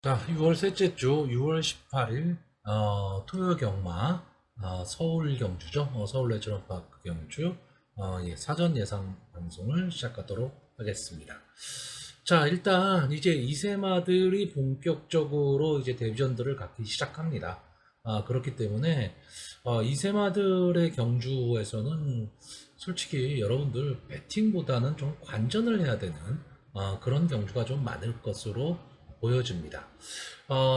자, 6월 셋째 주 6월 18일 토요 경마 서울 경주죠. 서울 내추럴파크 경주 예, 사전 예상 방송을 시작하도록 하겠습니다. 자, 일단 이제 이세마들이 본격적으로 이제 데뷔전들을 갖기 시작합니다. 그렇기 때문에 이세마들의 경주에서는 솔직히 여러분들 배팅보다는 좀 관전을 해야 되는 그런 경주가 좀 많을 것으로 보여집니다.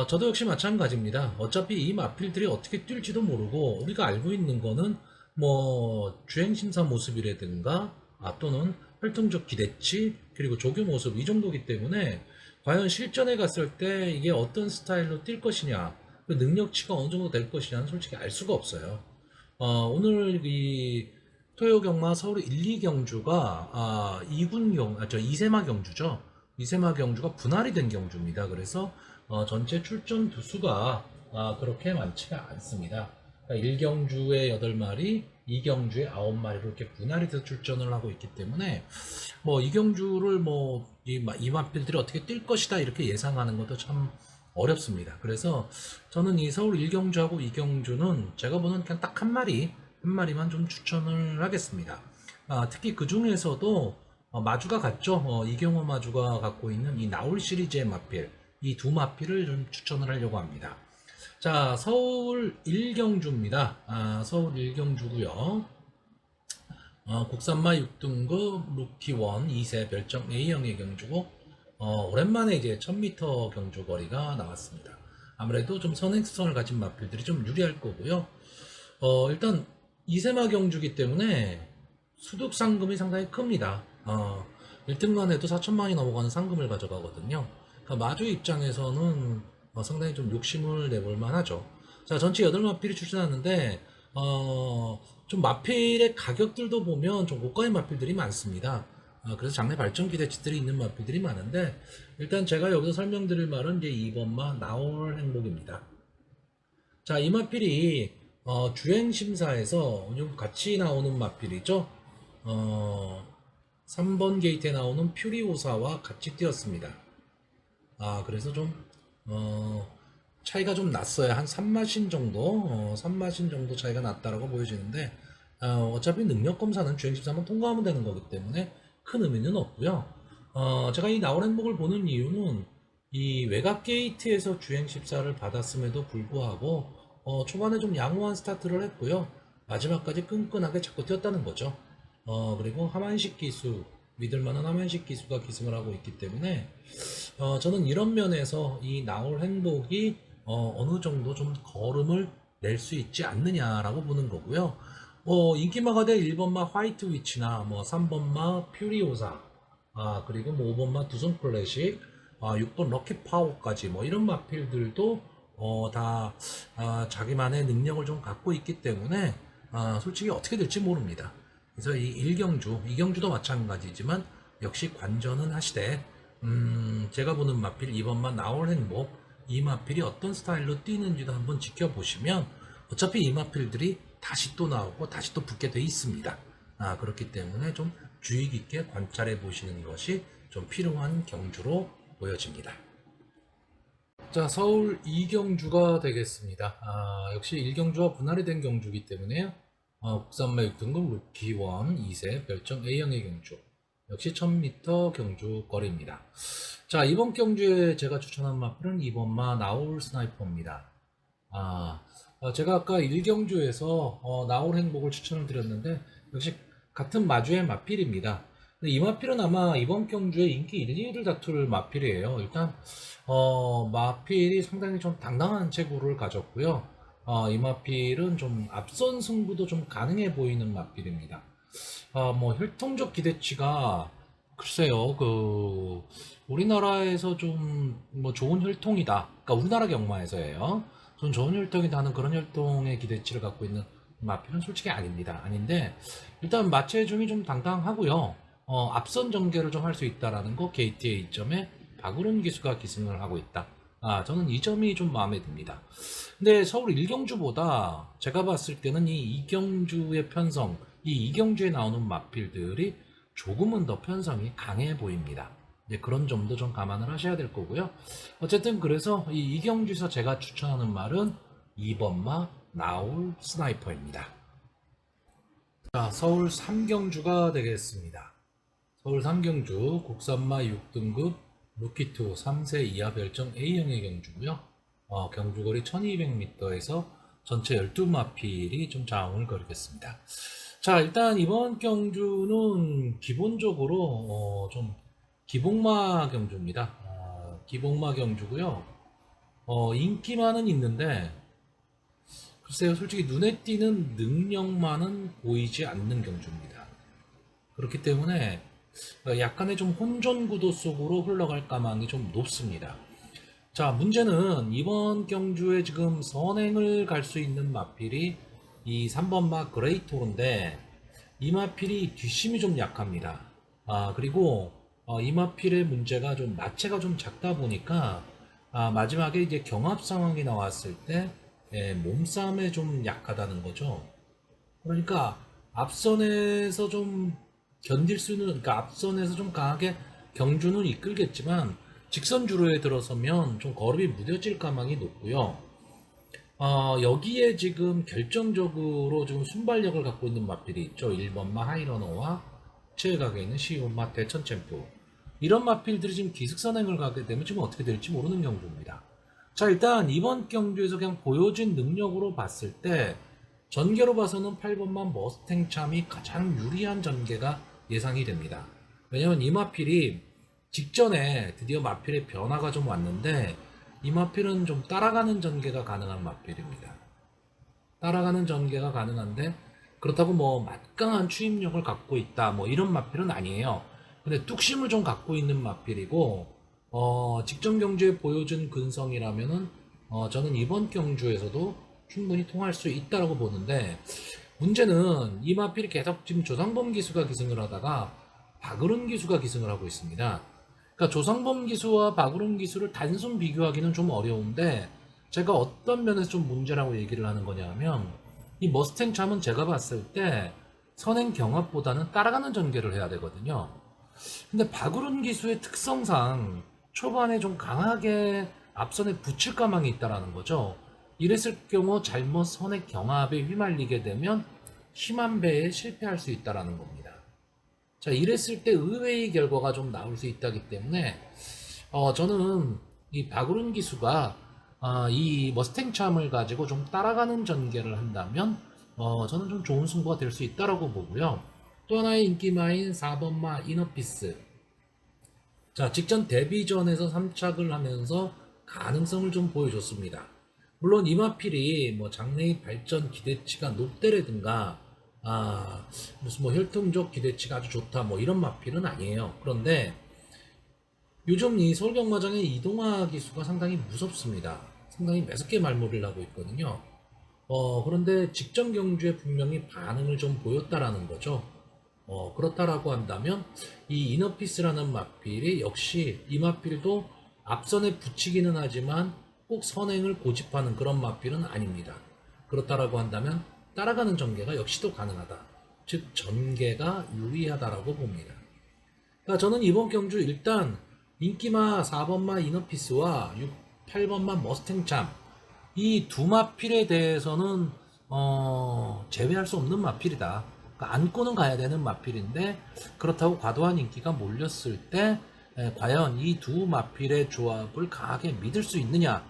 저도 역시 마찬가지입니다. 어차피 이 마필들이 어떻게 뛸지도 모르고 우리가 알고 있는 거는 뭐 주행심사 모습이라든가 또는 활동적 기대치 그리고 조교 모습 이 정도기 때문에 과연 실전에 갔을 때 이게 어떤 스타일로 뛸 것이냐 그 능력치가 어느 정도 될 것이냐는 솔직히 알 수가 없어요. 오늘 이 토요 경마 서울 1, 2경주가 2군 저 이세마 경주죠. 이세마 경주가 분할이 된 경주입니다. 그래서 전체 출전 두수가 그렇게 많지가 않습니다. 그러니까 1경주에 8마리, 2경주에 9마리로 이렇게 분할이 돼서 출전을 하고 있기 때문에 뭐 2경주를 뭐 이 마필들이 어떻게 뛸 것이다 이렇게 예상하는 것도 참 어렵습니다. 그래서 저는 이 서울 1경주하고 2경주는 제가 보는 그냥 딱 한 마리만 좀 추천을 하겠습니다. 특히 그 중에서도 마주가 같죠. 이경호 마주가 갖고 있는 이 나올 시리즈의 마필, 이 두 마필을 좀 추천을 하려고 합니다. 자, 서울 1경주입니다. 서울 1경주고요. 국산마 6등급 루키원 2세 별정 A형의 경주고 오랜만에 이제 1000m 경주 거리가 나왔습니다. 아무래도 좀 선행성을 가진 마필들이 좀 유리할 거고요. 일단 이세마 경주기 때문에 수득 상금이 상당히 큽니다. 1등만 해도 4천만이 넘어가는 상금을 가져가거든요. 그러니까 마주 입장에서는 상당히 좀 욕심을 내볼 만하죠. 자, 전체 8마필이 출전하는데 좀 마필의 가격들도 보면 좀 고가의 마필들이 많습니다. 그래서 장래 발전 기대치들이 있는 마필들이 많은데 일단 제가 여기서 설명드릴 말은 이제 2번마 나올 행복입니다. 자, 이 마필이 주행심사에서 같이 나오는 마필이죠. 3번 게이트에 나오는 퓨리오사와 같이 뛰었습니다. 그래서 좀 차이가 좀 났어요. 한 3마신 정도, 3마신 정도 차이가 났다라고 보여지는데 어차피 능력 검사는 주행심사만 통과하면 되는 거기 때문에 큰 의미는 없고요. 제가 이 나올 행복을 보는 이유는 이 외곽 게이트에서 주행심사를 받았음에도 불구하고 초반에 좀 양호한 스타트를 했고요. 마지막까지 끈끈하게 자꾸 뛰었다는 거죠. 그리고 하만식 기수, 믿을만한 하만식 기수가 기승을 하고 있기 때문에 저는 이런 면에서 이 나올 행복이 어느 정도 좀 걸음을 낼 수 있지 않느냐라고 보는 거고요. 인기마가 될 1번마 화이트 위치나 뭐 3번마 퓨리오사, 그리고 뭐 5번마 두손 클래식, 6번 럭키 파워까지 뭐 이런 마필들도 다 자기만의 능력을 좀 갖고 있기 때문에 솔직히 어떻게 될지 모릅니다. 그래서 이 1경주, 2경주도 마찬가지지만 역시 관전은 하시되 제가 보는 마필 2번만 나올 행복 이 마필이 어떤 스타일로 뛰는지도 한번 지켜보시면 어차피 이 마필들이 다시 또 나오고 다시 또 붙게 돼 있습니다. 그렇기 때문에 좀 주의 깊게 관찰해 보시는 것이 좀 필요한 경주로 보여집니다. 자, 서울 2경주가 되겠습니다. 역시 1경주와 분할이 된 경주이기 때문에요. 국산마 6등급 루키원 2세 별정 A형의 경주. 역시 1000m 경주 거리입니다. 자, 이번 경주에 제가 추천한 마필은 2번마 나올 스나이퍼입니다. 제가 아까 1경주에서 나올 행복을 추천을 드렸는데 역시 같은 마주의 마필입니다. 근데 이 마필은 아마 이번 경주에 인기 1, 2위를 다툴 마필이에요. 일단 마필이 상당히 좀 당당한 체구를 가졌고요. 이 마필은 좀 앞선 승부도 좀 가능해 보이는 마필입니다. 뭐 혈통적 기대치가 글쎄요, 우리나라에서 좀 뭐 좋은 혈통이다. 그러니까 우리나라 경마에서예요. 좀 좋은 혈통이다 하는 그런 혈통의 기대치를 갖고 있는 마필은 솔직히 아닙니다. 아닌데 일단 마체중이 좀 당당하고요. 앞선 전개를 좀 할 수 있다라는 거 게이트의 이점에 박우론 기수가 기승을 하고 있다. 저는 이 점이 좀 마음에 듭니다. 근데 서울 1경주보다 제가 봤을 때는 이 2경주의 편성, 이 2경주에 나오는 마필들이 조금은 더 편성이 강해 보입니다. 이제 그런 점도 좀 감안을 하셔야 될 거고요. 어쨌든 그래서 이 이경주에서 제가 추천하는 말은 2번마 나올 스나이퍼입니다. 자, 서울 3경주가 되겠습니다. 서울 3경주 국산마 6등급 루키2 3세 이하 별정 A형의 경주고요. 경주거리 1200m에서 전체 12마필이 좀 자웅을 거리겠습니다. 자, 일단 이번 경주는 기본적으로 좀 기복마 경주입니다. 기복마 경주고요. 인기만은 있는데 글쎄요, 솔직히 눈에 띄는 능력만은 보이지 않는 경주입니다. 그렇기 때문에 약간의 좀 혼전 구도 속으로 흘러갈 가망이 좀 높습니다. 자, 문제는 이번 경주에 지금 선행을 갈 수 있는 마필이 이 3번마 그레이토르인데 이 마필이 뒷심이 좀 약합니다. 그리고 이 마필의 문제가 좀 마체가 좀 작다 보니까 마지막에 이제 경합 상황이 나왔을 때 몸싸움에 좀 약하다는 거죠. 그러니까 앞선에서 좀 견딜 수는, 그러니까 앞선에서 좀 강하게 경주는 이끌겠지만 직선 주로에 들어서면 좀 걸음이 무뎌질 가망이 높고요. 여기에 지금 결정적으로 지금 순발력을 갖고 있는 마필이 있죠. 1번마 하이러너와 최애각에 있는 시온마 대천 챔프. 이런 마필들이 지금 기습선행을 가게 되면 지금 어떻게 될지 모르는 경주입니다. 자, 일단 이번 경주에서 그냥 보여진 능력으로 봤을 때 전개로 봐서는 8번만 머스탱 참이 가장 유리한 전개가 예상이 됩니다. 왜냐면 이 마필이 직전에 드디어 마필의 변화가 좀 왔는데 이 마필은 좀 따라가는 전개가 가능한 마필입니다. 따라가는 전개가 가능한데 그렇다고 뭐 막강한 추임력을 갖고 있다 뭐 이런 마필은 아니에요. 근데 뚝심을 좀 갖고 있는 마필이고 직전 경주에 보여준 근성이라면은 저는 이번 경주에서도 충분히 통할 수 있다라고 보는데 문제는 이 마필이 계속 지금 조상범 기수가 기승을 하다가 박으론 기수가 기승을 하고 있습니다. 그러니까 조상범 기수와 박으론 기수를 단순 비교하기는 좀 어려운데 제가 어떤 면에서 좀 문제라고 얘기를 하는 거냐 하면 이 머스탱 참은 제가 봤을 때 선행 경합보다는 따라가는 전개를 해야 되거든요. 근데 박으론 기수의 특성상 초반에 좀 강하게 앞선에 붙일 가망이 있다라는 거죠. 이랬을 경우 잘못 선의 경합에 휘말리게 되면 힘한 배에 실패할 수 있다라는 겁니다. 자, 이랬을 때 의외의 결과가 좀 나올 수 있다기 때문에 저는 이 박으론 기수가 이 머스탱 참을 가지고 좀 따라가는 전개를 한다면 저는 좀 좋은 승부가 될 수 있다라고 보고요. 또 하나의 인기마인 4번마 이너피스. 자, 직전 데뷔전에서 3착을 하면서 가능성을 좀 보여줬습니다. 물론 이마필이 뭐 장래의 발전 기대치가 높대라든가 무슨 뭐 혈통적 기대치가 아주 좋다 뭐 이런 마필은 아니에요. 그런데 요즘 이 서울경마장의 이동화 기수가 상당히 무섭습니다. 상당히 매섭게 말몰이를 하고 있거든요. 그런데 직전 경주에 분명히 반응을 좀 보였다라는 거죠. 그렇다라고 한다면 이 이너피스라는 마필이 역시 이 마필도 앞선에 붙이기는 하지만 꼭 선행을 고집하는 그런 마필은 아닙니다. 그렇다라고 한다면 따라가는 전개가 역시도 가능하다. 즉 전개가 유리하다라고 봅니다. 그러니까 저는 이번 경주 일단 인기마 4번마 이너피스와 8번마 머스탱참 이 두 마필에 대해서는 제외할 수 없는 마필이다. 그러니까 안고는 가야 되는 마필인데 그렇다고 과도한 인기가 몰렸을 때 과연 이 두 마필의 조합을 강하게 믿을 수 있느냐는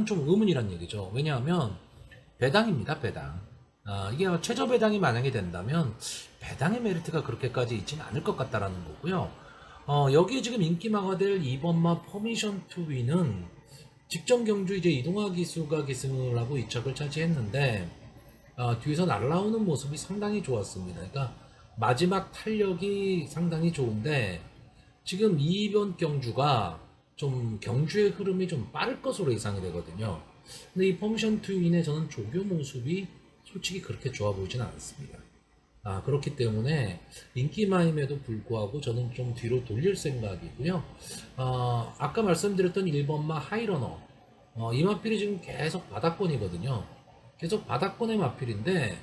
좀 의문이란 얘기죠. 왜냐하면 배당입니다. 배당. 이게 최저 배당이 만약에 된다면 배당의 메리트가 그렇게까지 있지는 않을 것 같다라는 거고요. 여기에 지금 인기마가 될 2번마 퍼미션 투 위는 직전 경주 이제 이동화 기수가 기승을 하고 2착을 차지했는데 뒤에서 날아오는 모습이 상당히 좋았습니다. 그러니까 마지막 탄력이 상당히 좋은데 지금 이번 경주가 좀 경주의 흐름이 좀 빠를 것으로 예상이 되거든요. 근데 이 퍼미션 투윈의 저는 조교 모습이 솔직히 그렇게 좋아 보이진 않습니다. 그렇기 때문에 인기마임에도 불구하고 저는 좀 뒤로 돌릴 생각이고요. 아까 말씀드렸던 1번마 하이러너 이 마필이 지금 계속 바닥권이거든요. 계속 바닥권의 마필인데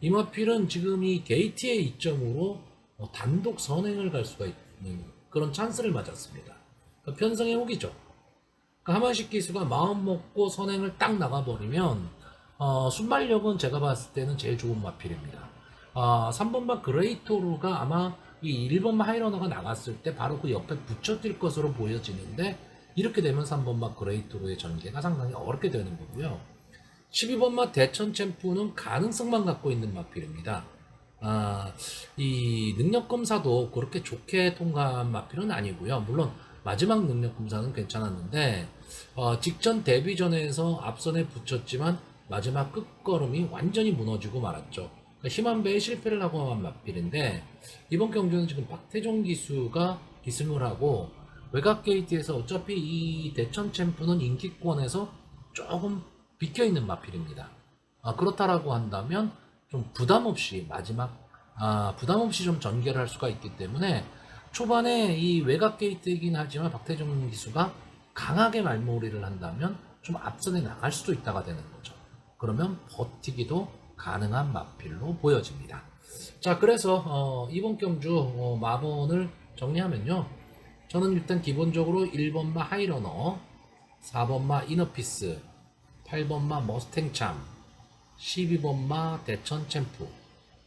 이 마필은 지금 이 게이트의 이점으로 단독 선행을 갈 수가 있는 그런 찬스를 맞았습니다. 그러니까 편성의 혹이죠. 그러니까 하만식 기수가 마음 먹고 선행을 딱 나가버리면 순발력은 제가 봤을 때는 제일 좋은 마필입니다. 3번마 그레이토르가 아마 이 1번마 하이러너가 나갔을 때 바로 그 옆에 붙여뛸 것으로 보여지는데 이렇게 되면 3번마 그레이토르의 전개가 상당히 어렵게 되는 거고요. 12번마 대천 챔프는 가능성만 갖고 있는 마필입니다. 이 능력 검사도 그렇게 좋게 통과한 마필은 아니고요. 물론 마지막 능력 검사는 괜찮았는데 직전 데뷔전에서 앞선에 붙였지만 마지막 끝걸음이 완전히 무너지고 말았죠. 그러니까 힘한 배에 실패를 하고 한 마필인데 이번 경주는 지금 박태종 기수가 기승을 하고 외곽 게이트에서 어차피 이 대천 챔프는 인기권에서 조금 비껴있는 마필입니다. 그렇다라고 한다면 좀 부담 없이 부담 없이 좀 전개를 할 수가 있기 때문에 초반에 이 외곽 게이트이긴 하지만 박태종 기수가 강하게 말몰이를 한다면 좀 앞선에 나갈 수도 있다가 되는 거죠. 그러면 버티기도 가능한 마필로 보여집니다. 자, 그래서 이번 경주 마번을 정리하면요. 저는 일단 기본적으로 1번마 하이러너, 4번마 이너피스, 8번마 머스탱참, 12번마 대천 챔프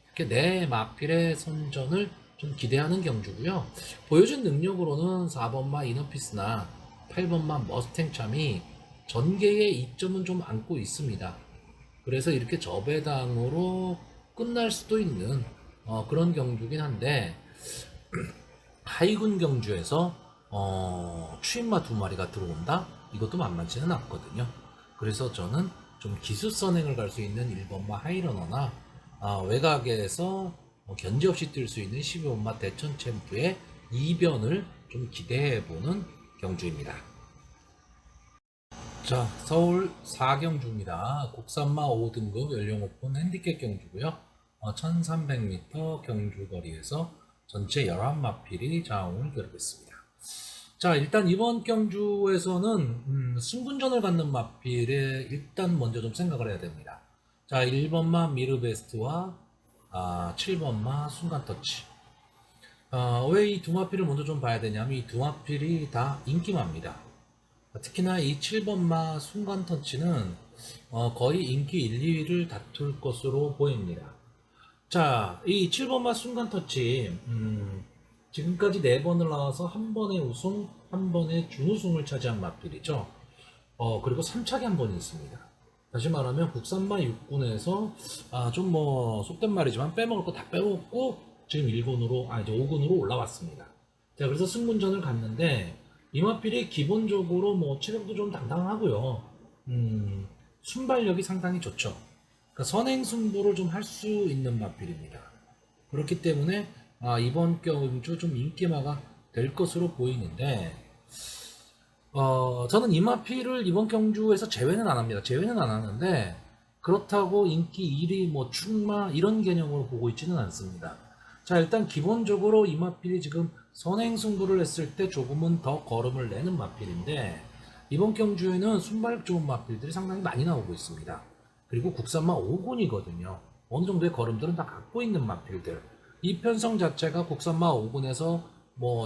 이렇게 네 마필의 선전을 좀 기대하는 경주고요. 보여준 능력으로는 4번마 이너피스나 8번마 머스탱참이 전개의 이점은 좀 안고 있습니다. 그래서 이렇게 저배당으로 끝날 수도 있는 그런 경주긴 한데 하이군 경주에서 추임마 두 마리가 들어온다? 이것도 만만치는 않거든요. 그래서 저는 좀 기수 선행을 갈 수 있는 1번마 하이러너나 외곽에서 견제 없이 뛸 수 있는 12번마 대천 챔프의 이변을 좀 기대해보는 경주입니다. 자, 서울 4경주입니다. 국산마 5등급 연령 오픈 핸디캡 경주고요. 1300m 경주거리에서 전체 11마필이 자웅을 겨루겠습니다. 자, 일단 이번 경주에서는 승분전을 갖는 마필에 일단 먼저 좀 생각을 해야 됩니다. 자, 1번마 미르베스트와 7번마 순간터치. 왜 이 두 마필을 먼저 좀 봐야 되냐면 이 두 마필이 다 인기마입니다. 특히나 이 7번마 순간터치는 거의 인기 1, 2위를 다툴 것으로 보입니다. 자, 이 7번마 순간터치 지금까지 4번을 나와서 한 번의 우승, 한 번의 준우승을 차지한 마필이죠. 그리고 3착이 한 번이 있습니다. 다시 말하면 국산마 6군에서 좀 속된 말이지만 빼먹을 거 다 빼먹고 지금 1군으로 이제 5군으로 올라왔습니다. 자, 그래서 승분전을 갔는데 이 마필이 기본적으로 체력도 좀 당당하고요. 순발력이 상당히 좋죠. 그러니까 선행 승부를 좀 할 수 있는 마필입니다. 그렇기 때문에 이번 경주 좀 인기마가 될 것으로 보이는데 저는 이 마필을 이번 경주에서 제외는 안 합니다. 제외는 안 하는데 그렇다고 인기 1위 충마 이런 개념으로 보고 있지는 않습니다. 자, 일단 기본적으로 이 마필이 지금 선행 승부를 했을 때 조금은 더 걸음을 내는 마필인데 이번 경주에는 순발력 좋은 마필들이 상당히 많이 나오고 있습니다. 그리고 국산마 5군이거든요. 어느 정도의 걸음들은 다 갖고 있는 마필들. 이 편성 자체가 국산마 5군에서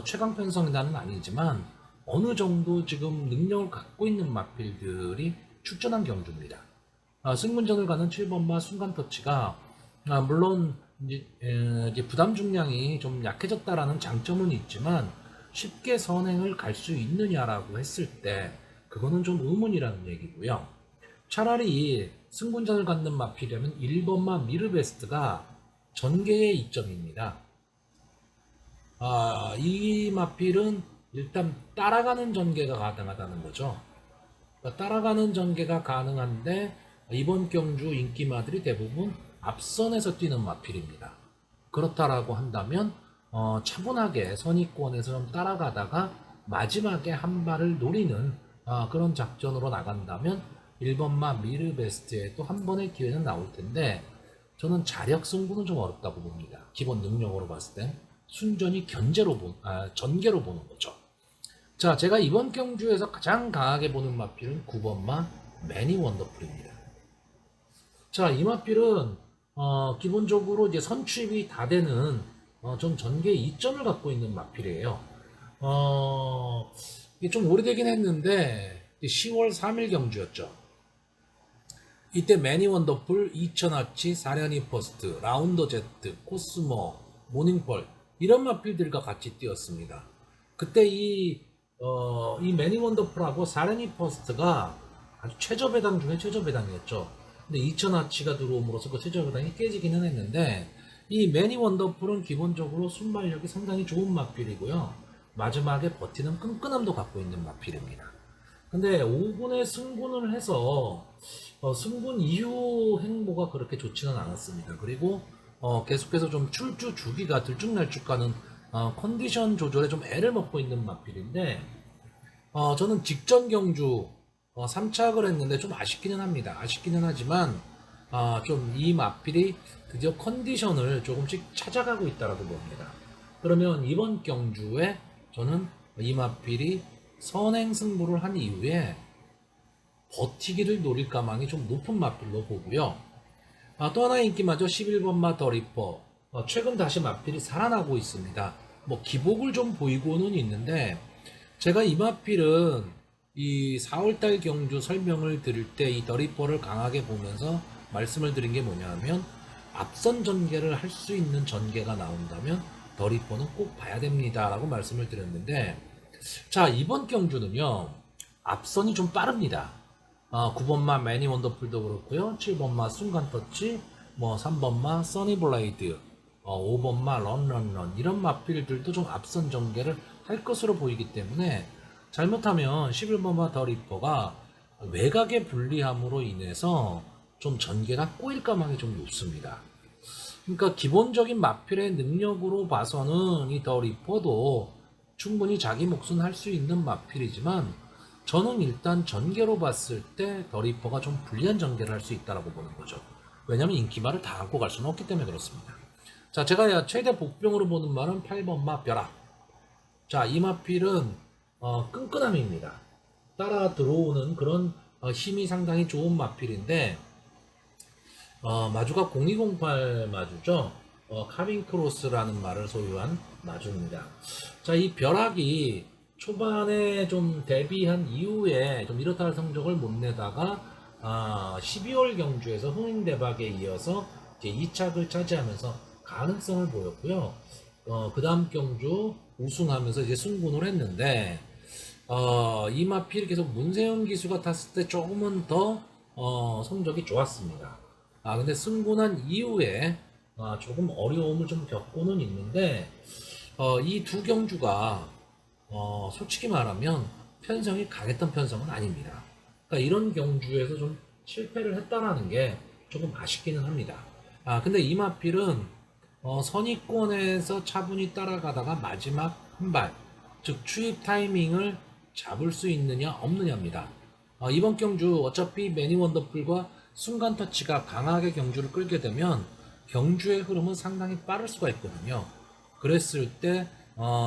최강 편성이라는 아니지만 어느 정도 지금 능력을 갖고 있는 마필들이 출전한 경주입니다. 승문전을 가는 7번마 순간터치가 물론 이제 부담 중량이 좀 약해졌다라는 장점은 있지만 쉽게 선행을 갈 수 있느냐라고 했을 때 그거는 좀 의문이라는 얘기고요. 차라리 승분전을 갖는 마필이라면 1번마 미르베스트가 전개의 이점입니다. 이 마필은 일단 따라가는 전개가 가능하다는 거죠. 그러니까 따라가는 전개가 가능한데 이번 경주 인기마들이 대부분 앞선에서 뛰는 마필입니다. 그렇다라고 한다면 차분하게 선의권에서 좀 따라가다가 마지막에 한 발을 노리는 그런 작전으로 나간다면 1번마 미르베스트에 또 한 번의 기회는 나올 텐데 저는 자력 승부는 좀 어렵다고 봅니다. 기본 능력으로 봤을 때 순전히 전개로 보는 거죠. 자, 제가 이번 경주에서 가장 강하게 보는 마필은 9번마 매니 원더풀입니다. 자, 이 마필은 기본적으로 이제 선취입이 다 되는 좀 전개 이점을 갖고 있는 마필이에요. 이게 좀 오래되긴 했는데 10월 3일 경주였죠. 이때 매니 원더풀, 2000아치, 사려니 퍼스트, 라운더 제트, 코스모, 모닝펄 이런 마필들과 같이 뛰었습니다. 그때 이 매니 원더풀하고 사려니 퍼스트가 아주 최저 배당 중에 최저 배당이었죠. 근데 2000아치가 들어옴으로써 그 최저 배당이 깨지기는 했는데 이 매니 원더풀은 기본적으로 순발력이 상당히 좋은 마필이고요. 마지막에 버티는 끈끈함도 갖고 있는 마필입니다. 근데 5군에 승군을 해서 승군 이후 행보가 그렇게 좋지는 않았습니다. 그리고 계속해서 좀 출주 주기가 들쭉날쭉 가는 컨디션 조절에 좀 애를 먹고 있는 마필인데 저는 직전 경주 3착을 했는데 좀 아쉽기는 합니다. 아쉽기는 하지만 좀 이 마필이 드디어 컨디션을 조금씩 찾아가고 있다라고 봅니다. 그러면 이번 경주에 저는 이 마필이 선행 승부를 한 이후에 버티기를 노릴 가망이 좀 높은 마필로 보고요. 또 하나의 인기마저 11번마 더 리퍼. 최근 다시 마필이 살아나고 있습니다. 뭐 기복을 좀 보이고는 있는데 제가 이 마필은 이 4월달 경주 설명을 드릴 때 이 더 리퍼를 강하게 보면서 말씀을 드린 게 뭐냐면 앞선 전개를 할 수 있는 전개가 나온다면 더 리퍼는 꼭 봐야 됩니다 라고 말씀을 드렸는데 자 이번 경주는요 앞선이 좀 빠릅니다. 9번마 매니 원더풀도 그렇고요. 7번마 순간터치, 뭐 3번마 써니블레이드, 5번마 런런런 이런 마필들도 좀 앞선 전개를 할 것으로 보이기 때문에 잘못하면 11번마 더 리퍼가 외곽의 불리함으로 인해서 좀 전개가 꼬일 가망이 좀 높습니다. 그러니까 기본적인 마필의 능력으로 봐서는 이 더 리퍼도 충분히 자기 몫은 할 수 있는 마필이지만 저는 일단 전개로 봤을 때 더 리퍼가 좀 불리한 전개를 할 수 있다고 보는 거죠. 왜냐하면 인기말을 다 안고 갈 수는 없기 때문에 그렇습니다. 자, 제가 최대 복병으로 보는 말은 8번마 벼락. 자, 이 마필은 끈끈함입니다. 따라 들어오는 그런 힘이 상당히 좋은 마필인데 마주가 0208 마주죠. 카빈 크로스라는 말을 소유한 마주입니다. 자, 이 벼락이 초반에 좀 데뷔한 이후에 좀 이렇다 할 성적을 못 내다가 12월 경주에서 흥행대박에 이어서 이제 2착을 차지하면서 가능성을 보였고요. 그 다음 경주 우승하면서 이제 승군을 했는데 이 마필이 계속 문세윤 기수가 탔을 때 조금은 더 성적이 좋았습니다. 근데 승군한 이후에 조금 어려움을 좀 겪고는 있는데 이 두 경주가 솔직히 말하면 편성이 강했던 편성은 아닙니다. 그러니까 이런 경주에서 좀 실패를 했다라는 게 조금 아쉽기는 합니다. 근데 이 마필은 선의권에서 차분히 따라가다가 마지막 한 발, 즉 추입 타이밍을 잡을 수 있느냐 없느냐입니다. 이번 경주 어차피 매니 원더풀과 순간 터치가 강하게 경주를 끌게 되면 경주의 흐름은 상당히 빠를 수가 있거든요. 그랬을 때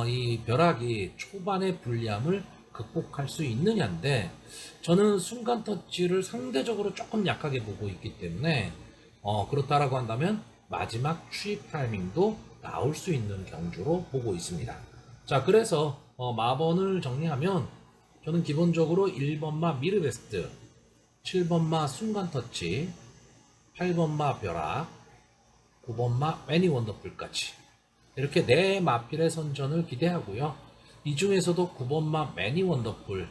이 벼락이 초반의 불리함을 극복할 수 있느냐인데 저는 순간 터치를 상대적으로 조금 약하게 보고 있기 때문에 그렇다라고 한다면 마지막 추입 타이밍도 나올 수 있는 경주로 보고 있습니다. 자, 그래서 마번을 정리하면 저는 기본적으로 1번마 미르베스트, 7번마 순간터치, 8번마 벼락, 9번마 매니 원더풀까지 이렇게 4마필의 선전을 기대하고요. 이 중에서도 9번마 매니 원더풀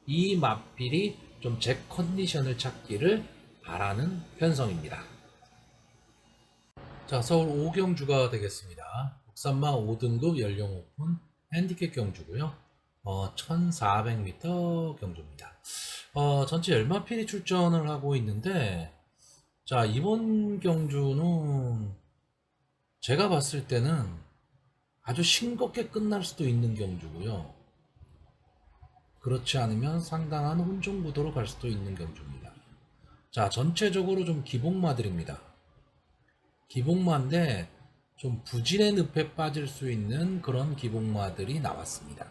이 마필이 좀 제 컨디션을 찾기를 바라는 편성입니다. 자, 서울 5경주가 되겠습니다. 국산마 5등급 연령 오픈 핸디캡 경주고요. 1400m 경주입니다. 전체 10마필이 출전을 하고 있는데 자, 이번 경주는 제가 봤을 때는 아주 싱겁게 끝날 수도 있는 경주고요. 그렇지 않으면 상당한 혼종 구도로 갈 수도 있는 경주입니다. 자, 전체적으로 좀 기복마들입니다. 기복마인데 좀 부진의 늪에 빠질 수 있는 그런 기복마들이 나왔습니다.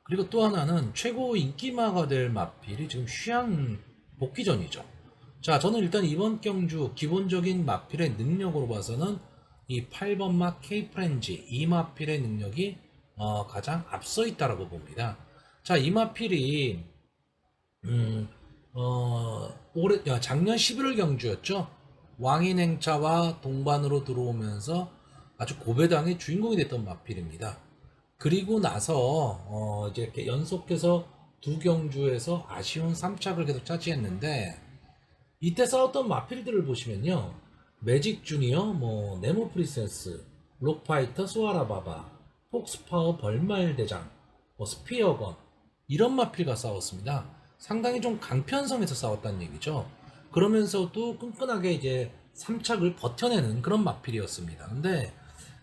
그리고 또 하나는 최고 인기마가 될 마필이 지금 휴양 복귀 전이죠. 자, 저는 일단 이번 경주 기본적인 마필의 능력으로 봐서는 이 8번마 케이프렌지 이 마필의 능력이 가장 앞서 있다라고 봅니다. 자, 이 마필이 작년 11월 경주였죠. 왕인행차와 동반으로 들어오면서 아주 고배당의 주인공이 됐던 마필입니다. 그리고 나서 이제 이렇게 연속해서 두 경주에서 아쉬운 3착을 계속 차지했는데, 이때 싸웠던 마필들을 보시면요, 매직 주니어, 뭐 네모 프리센스, 록파이터, 수아라바바, 폭스파워, 벌마일 대장, 뭐 스피어건, 이런 마필과 싸웠습니다. 상당히 좀 강편성에서 싸웠다는 얘기죠. 그러면서도 끈끈하게 이제 3착을 버텨내는 그런 마필이었습니다. 근데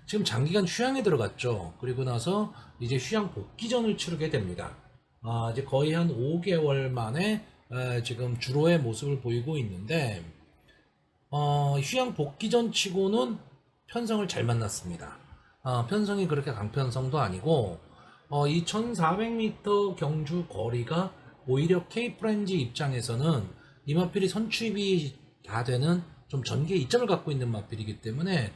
지금 장기간 휴양에 들어갔죠. 그리고 나서 이제 휴양 복귀전을 치르게 됩니다. 이제 거의 한 5개월 만에 지금 주로의 모습을 보이고 있는데, 휴양 복귀전 치고는 편성을 잘 만났습니다. 편성이 그렇게 강편성도 아니고, 이 1400m 경주 거리가 오히려 K프렌지 입장에서는 이 마필이 선취입이 다 되는 좀 전개 이점을 갖고 있는 마필이기 때문에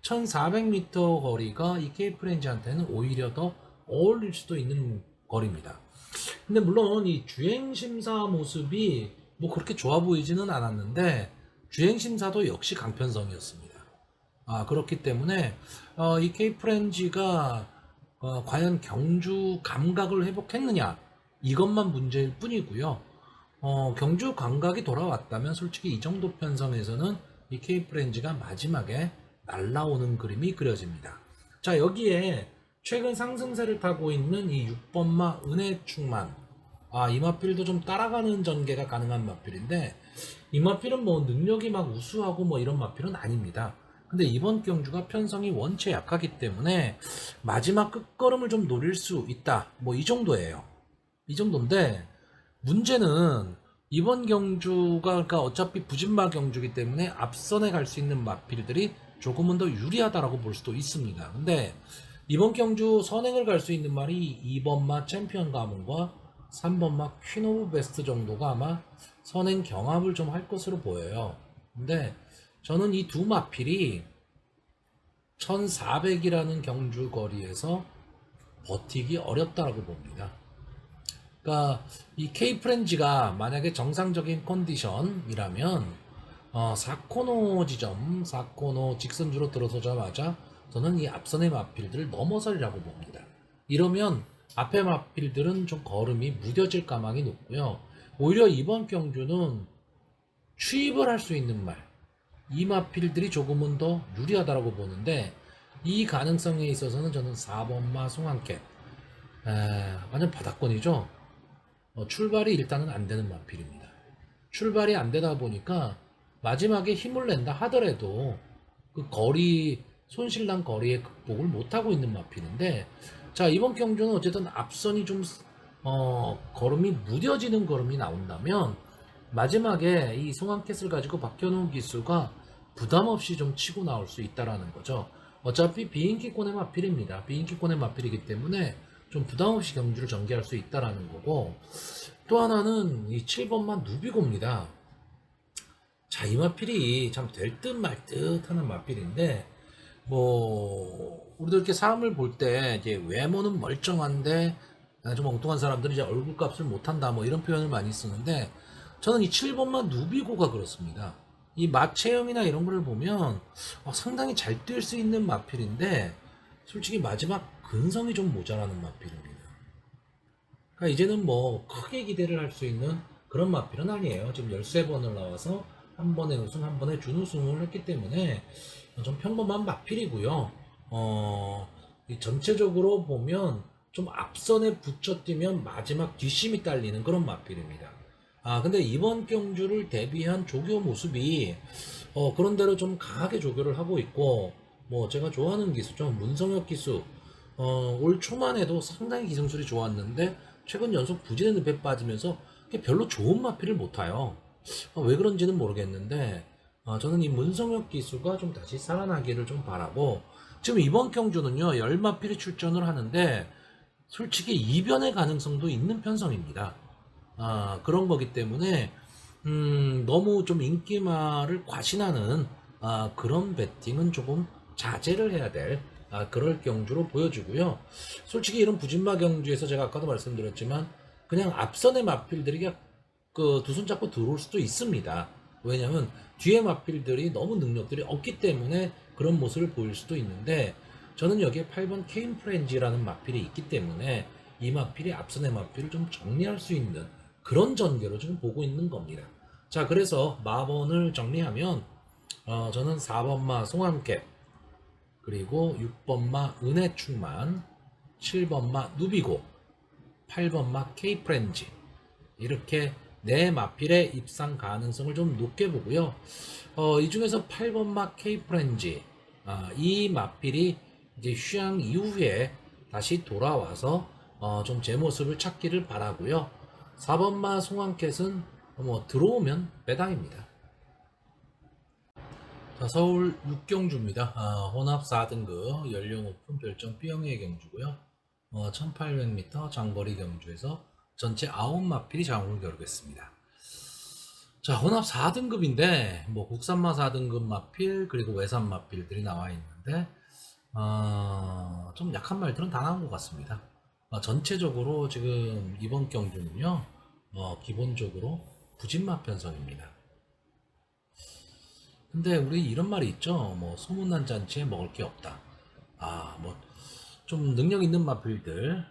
1400m 거리가 이 K프렌지한테는 오히려 더 어울릴 수도 있는 거리입니다. 근데 물론 이 주행심사 모습이 뭐 그렇게 좋아 보이지는 않았는데, 주행심사도 역시 강편성이었습니다. 그렇기 때문에 이 K프렌지가 과연 경주 감각을 회복했느냐, 이것만 문제일 뿐이고요. 경주 감각이 돌아왔다면 솔직히 이 정도 편성에서는 이 K프렌지가 마지막에 날라오는 그림이 그려집니다. 자, 여기에 최근 상승세를 타고 있는 이 6번마 은혜충만, 이 마필도 좀 따라가는 전개가 가능한 마필인데, 이 마필은 뭐 능력이 막 우수하고 뭐 이런 마필은 아닙니다. 근데 이번 경주가 편성이 원체 약하기 때문에 마지막 끝걸음을 좀 노릴 수 있다, 뭐 이 정도예요. 이 정도인데, 문제는 이번 경주가 그러니까 어차피 부진마 경주이기 때문에 앞선에 갈 수 있는 마필들이 조금은 더 유리하다라고 볼 수도 있습니다. 근데 이번 경주 선행을 갈 수 있는 말이 2번마 챔피언 가문과 3번마 퀸 오브 베스트 정도가 아마 선행 경합을 좀 할 것으로 보여요. 근데 저는 이 두 마필이 1400이라는 경주 거리에서 버티기 어렵다라고 봅니다. 그러니까 이 K프렌지가 만약에 정상적인 컨디션이라면 4코너 지점, 4코너 직선주로 들어서자마자 저는 이 앞선의 마필들을 넘어설이라고 봅니다. 이러면 앞에 마필들은 좀 걸음이 무뎌질 가망이 높고요. 오히려 이번 경주는 추입을 할 수 있는 말, 이 마필들이 조금은 더 유리하다고 보는데, 이 가능성에 있어서는 저는 4번마 송한캣, 완전 바닥권이죠. 출발이 일단은 안 되는 마필입니다. 출발이 안 되다 보니까 마지막에 힘을 낸다 하더라도 그 거리, 손실난 거리의 극복을 못하고 있는 마필인데, 자, 이번 경주는 어쨌든 앞선이 좀 걸음이 무뎌지는 걸음이 나온다면 마지막에 이 송한캣을 가지고 박현우 기수가 부담없이 좀 치고 나올 수 있다라는 거죠. 어차피 비인기권의 마필입니다. 비인기권의 마필이기 때문에 좀 부담없이 경주를 전개할 수 있다라는 거고, 또 하나는 이 7번만 누비고입니다. 자, 이 마필이 참 될 듯 말 듯 하는 마필인데, 뭐 우리도 이렇게 사람을 볼 때 이제 외모는 멀쩡한데 좀 엉뚱한 사람들은 이제 얼굴값을 못한다, 뭐 이런 표현을 많이 쓰는데, 저는 이 7번만 누비고가 그렇습니다. 이 마체형이나 이런 거를 보면 상당히 잘 뛸 수 있는 마필인데, 솔직히 마지막 근성이 좀 모자라는 마필입니다. 그러니까 이제는 뭐 크게 기대를 할 수 있는 그런 마필은 아니에요. 지금 13번을 나와서 한 번에 우승, 한 번에 준우승을 했기 때문에 좀 평범한 마필이고요. 이 전체적으로 보면 좀 앞선에 붙여 뛰면 마지막 뒷심이 딸리는 그런 마필입니다. 근데 이번 경주를 대비한 조교 모습이 그런대로 좀 강하게 조교를 하고 있고, 뭐 제가 좋아하는 기수죠. 문성혁 기수. 올 초만 해도 상당히 기승술이 좋았는데 최근 연속 부진의 늪에 빠지면서 별로 좋은 마필을 못 타요. 왜 그런지는 모르겠는데, 저는 이 문성혁 기수가 좀 다시 살아나기를 좀 바라고, 지금 이번 경주는요 10마필이 출전을 하는데 솔직히 이변의 가능성도 있는 편성입니다. 그런 거기 때문에 너무 좀 인기마를 과신하는 그런 배팅은 조금 자제를 해야 될 그럴 경주로 보여주고요. 솔직히 이런 부진마 경주에서 제가 아까도 말씀드렸지만 그냥 앞선의 마필들이 그 두 손 잡고 들어올 수도 있습니다. 왜냐면 뒤에 마필들이 너무 능력들이 없기 때문에 그런 모습을 보일 수도 있는데 저는 여기에 8번 케인 프렌지라는 마필이 있기 때문에 이 마필이 앞선의 마필을 좀 정리할 수 있는 그런 전개로 지금 보고 있는 겁니다. 자, 그래서 마번을 정리하면 저는 4번마 송암캡, 그리고 6번마 은혜충만, 7번마 누비고, 8번마 케이프렌지, 이렇게 네 마필의 입상 가능성을 좀 높게 보고요. 이 중에서 8번마 케이프렌지, 이 마필이 이제 휴양 이후에 다시 돌아와서 좀 제 모습을 찾기를 바라고요. 4번마 송암캣은 뭐 들어오면 배당입니다. 자, 서울 6경주입니다. 혼합 4등급 연령 오픈 별정 B형의 경주고요. 1800m 장거리 경주에서 전체 9마필이 장을 겨루겠습니다. 자, 혼합 4등급인데 뭐 국산마 4등급 마필 그리고 외산 마필들이 나와 있는데 좀 약한 말들은 다 나온 것 같습니다. 전체적으로 지금 이번 경주는요, 기본적으로 부진마 편성입니다. 근데 우리 이런 말이 있죠. 뭐 소문난 잔치에 먹을 게 없다. 뭐 좀 능력 있는 마필들,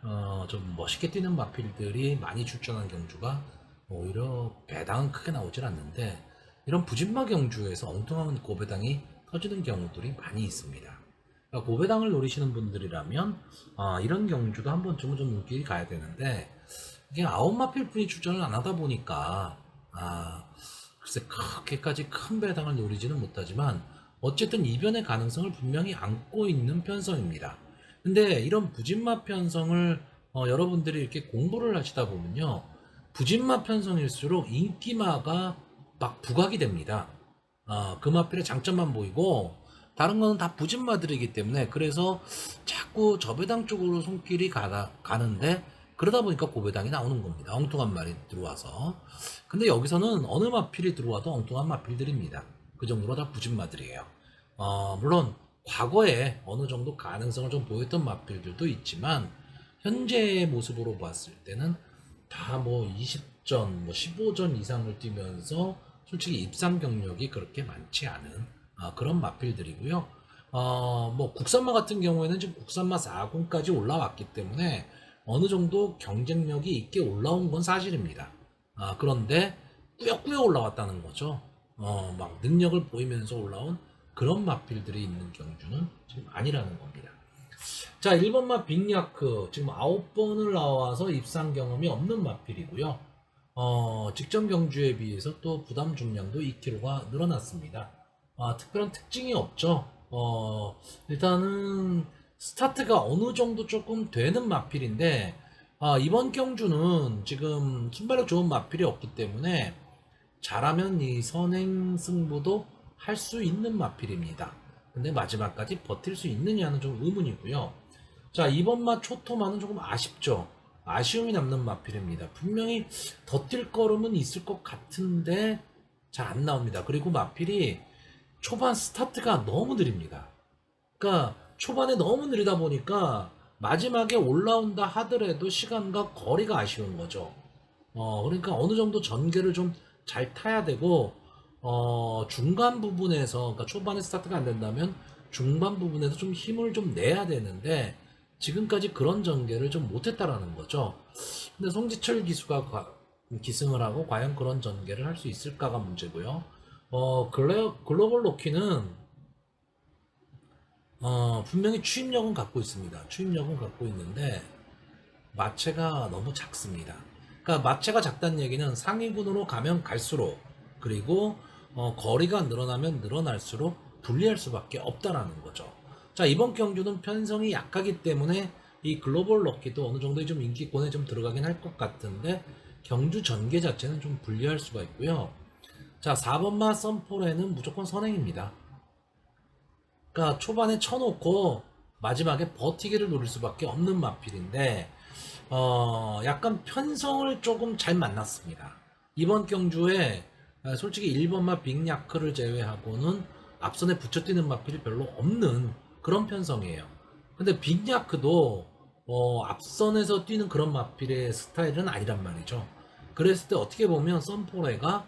좀 멋있게 뛰는 마필들이 많이 출전한 경주가 오히려 배당은 크게 나오질 않는데 이런 부진마 경주에서 엉뚱한 고배당이 터지는 경우들이 많이 있습니다. 그러니까 고배당을 노리시는 분들이라면 이런 경주도 한 번쯤은 좀 눈길이 가야 되는데 이게 9마필 뿐이 출전을 안 하다 보니까 글쎄 그렇게까지 큰 배당을 노리지는 못하지만 어쨌든 이변의 가능성을 분명히 안고 있는 편성입니다. 근데 이런 부진마 편성을 여러분들이 이렇게 공부를 하시다 보면요, 부진마 편성일수록 인기마가 막 부각이 됩니다. 그 마필의 장점만 보이고 다른 거는 다 부진마들이기 때문에 그래서 자꾸 저배당 쪽으로 손길이 가는데 그러다 보니까 고배당이 나오는 겁니다. 엉뚱한 말이 들어와서. 근데 여기서는 어느 마필이 들어와도 엉뚱한 마필들입니다. 그 정도로 다 부진마들이에요. 물론 과거에 어느 정도 가능성을 좀 보였던 마필들도 있지만 현재의 모습으로 봤을 때는 다 뭐 20전, 뭐 15전 이상을 뛰면서 솔직히 입상 경력이 그렇게 많지 않은 그런 마필들이고요. 뭐 국산마 같은 경우에는 지금 국산마 40까지 올라왔기 때문에 어느 정도 경쟁력이 있게 올라온 건 사실입니다. 그런데 꾸역꾸역 올라왔다는 거죠. 막 능력을 보이면서 올라온 그런 마필들이 있는 경주는 지금 아니라는 겁니다. 자, 1번마 빅야크 지금 9번을 나와서 입상 경험이 없는 마필이고요. 직전 경주에 비해서 또 부담 중량도 2kg가 늘어났습니다. 특별한 특징이 없죠. 일단은 스타트가 어느 정도 조금 되는 마필인데 이번 경주는 지금 순발력 좋은 마필이 없기 때문에 잘하면 이 선행 승부도 할 수 있는 마필입니다. 근데 마지막까지 버틸 수 있느냐는 좀 의문이고요. 자, 이번 마 초토마는 조금 아쉽죠. 아쉬움이 남는 마필입니다. 분명히 더 뛸 걸음은 있을 것 같은데 잘 안 나옵니다. 그리고 마필이 초반 스타트가 너무 느립니다. 그러니까 초반에 너무 느리다 보니까 마지막에 올라온다 하더라도 시간과 거리가 아쉬운 거죠. 그러니까 어느 정도 전개를 좀 잘 타야 되고 중간 부분에서, 그러니까 초반에 스타트가 안 된다면 중반 부분에서 좀 힘을 좀 내야 되는데 지금까지 그런 전개를 좀 못했다라는 거죠. 근데 송지철 기수가 기승을 하고 과연 그런 전개를 할 수 있을까가 문제고요. 글로벌 로키는 분명히 추임력은 갖고 있습니다. 추임력은 갖고 있는데 마체가 너무 작습니다. 그러니까 마체가 작다는 얘기는 상위군으로 가면 갈수록 그리고 거리가 늘어나면 늘어날수록 불리할 수밖에 없다라는 거죠. 자, 이번 경주는 편성이 약하기 때문에 이 글로벌 럭키도 어느 정도 좀 인기권에 좀 들어가긴 할 것 같은데 경주 전개 자체는 좀 불리할 수가 있고요. 자, 4번마 썬포레는 무조건 선행입니다. 그러니까 초반에 쳐놓고 마지막에 버티기를 노릴 수밖에 없는 마필인데 약간 편성을 조금 잘 만났습니다. 이번 경주에 솔직히 1번마 빅야크를 제외하고는 앞선에 붙여뛰는 마필이 별로 없는 그런 편성이에요. 근데 빅야크도 앞선에서 뛰는 그런 마필의 스타일은 아니란 말이죠. 그랬을 때 어떻게 보면 썬포레가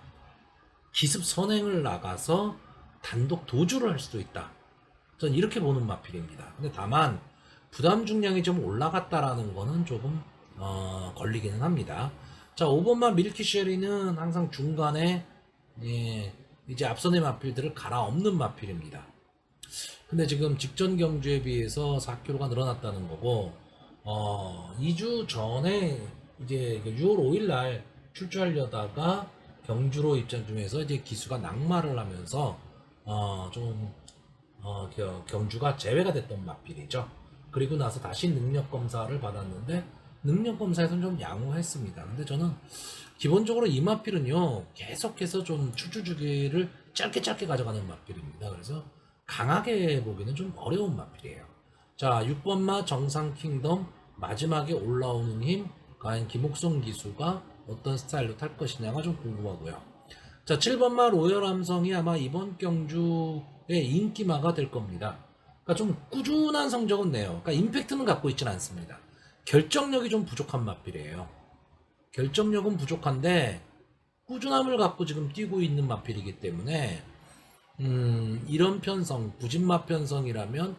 기습 선행을 나가서 단독 도주를 할 수도 있다. 전 이렇게 보는 마필입니다. 근데 다만 부담 중량이 좀 올라갔다라는 거는 조금 걸리기는 합니다. 자, 5번마 밀키쉐리는 항상 중간에 예, 이제 앞선의 마필들을 갈아엎는 마필입니다. 근데 지금 직전 경주에 비해서 4kg가 늘어났다는 거고 2주 전에 이제 6월 5일 날 출주하려다가 경주로 입장 중에서 이제 기수가 낙마를 하면서 좀 경주가 제외가 됐던 마필이죠. 그리고 나서 다시 능력 검사를 받았는데 능력 검사에서는 좀 양호했습니다. 근데 저는 기본적으로 이 마필은요 계속해서 좀 출주 주기를 짧게 가져가는 마필입니다. 그래서 강하게 보기는 좀 어려운 마필이에요. 자, 6번마 정상 킹덤 마지막에 올라오는 힘 과연 김옥성 기수가 어떤 스타일로 탈 것이냐가 좀 궁금하고요. 자, 7번마 로열 함성이 아마 이번 경주의 인기마가 될 겁니다. 그러니까 좀 꾸준한 성적은 내요. 그러니까 임팩트는 갖고 있지는 않습니다. 결정력이 좀 부족한 마필이에요. 결정력은 부족한데 꾸준함을 갖고 지금 뛰고 있는 마필이기 때문에 이런 편성, 부진마 편성이라면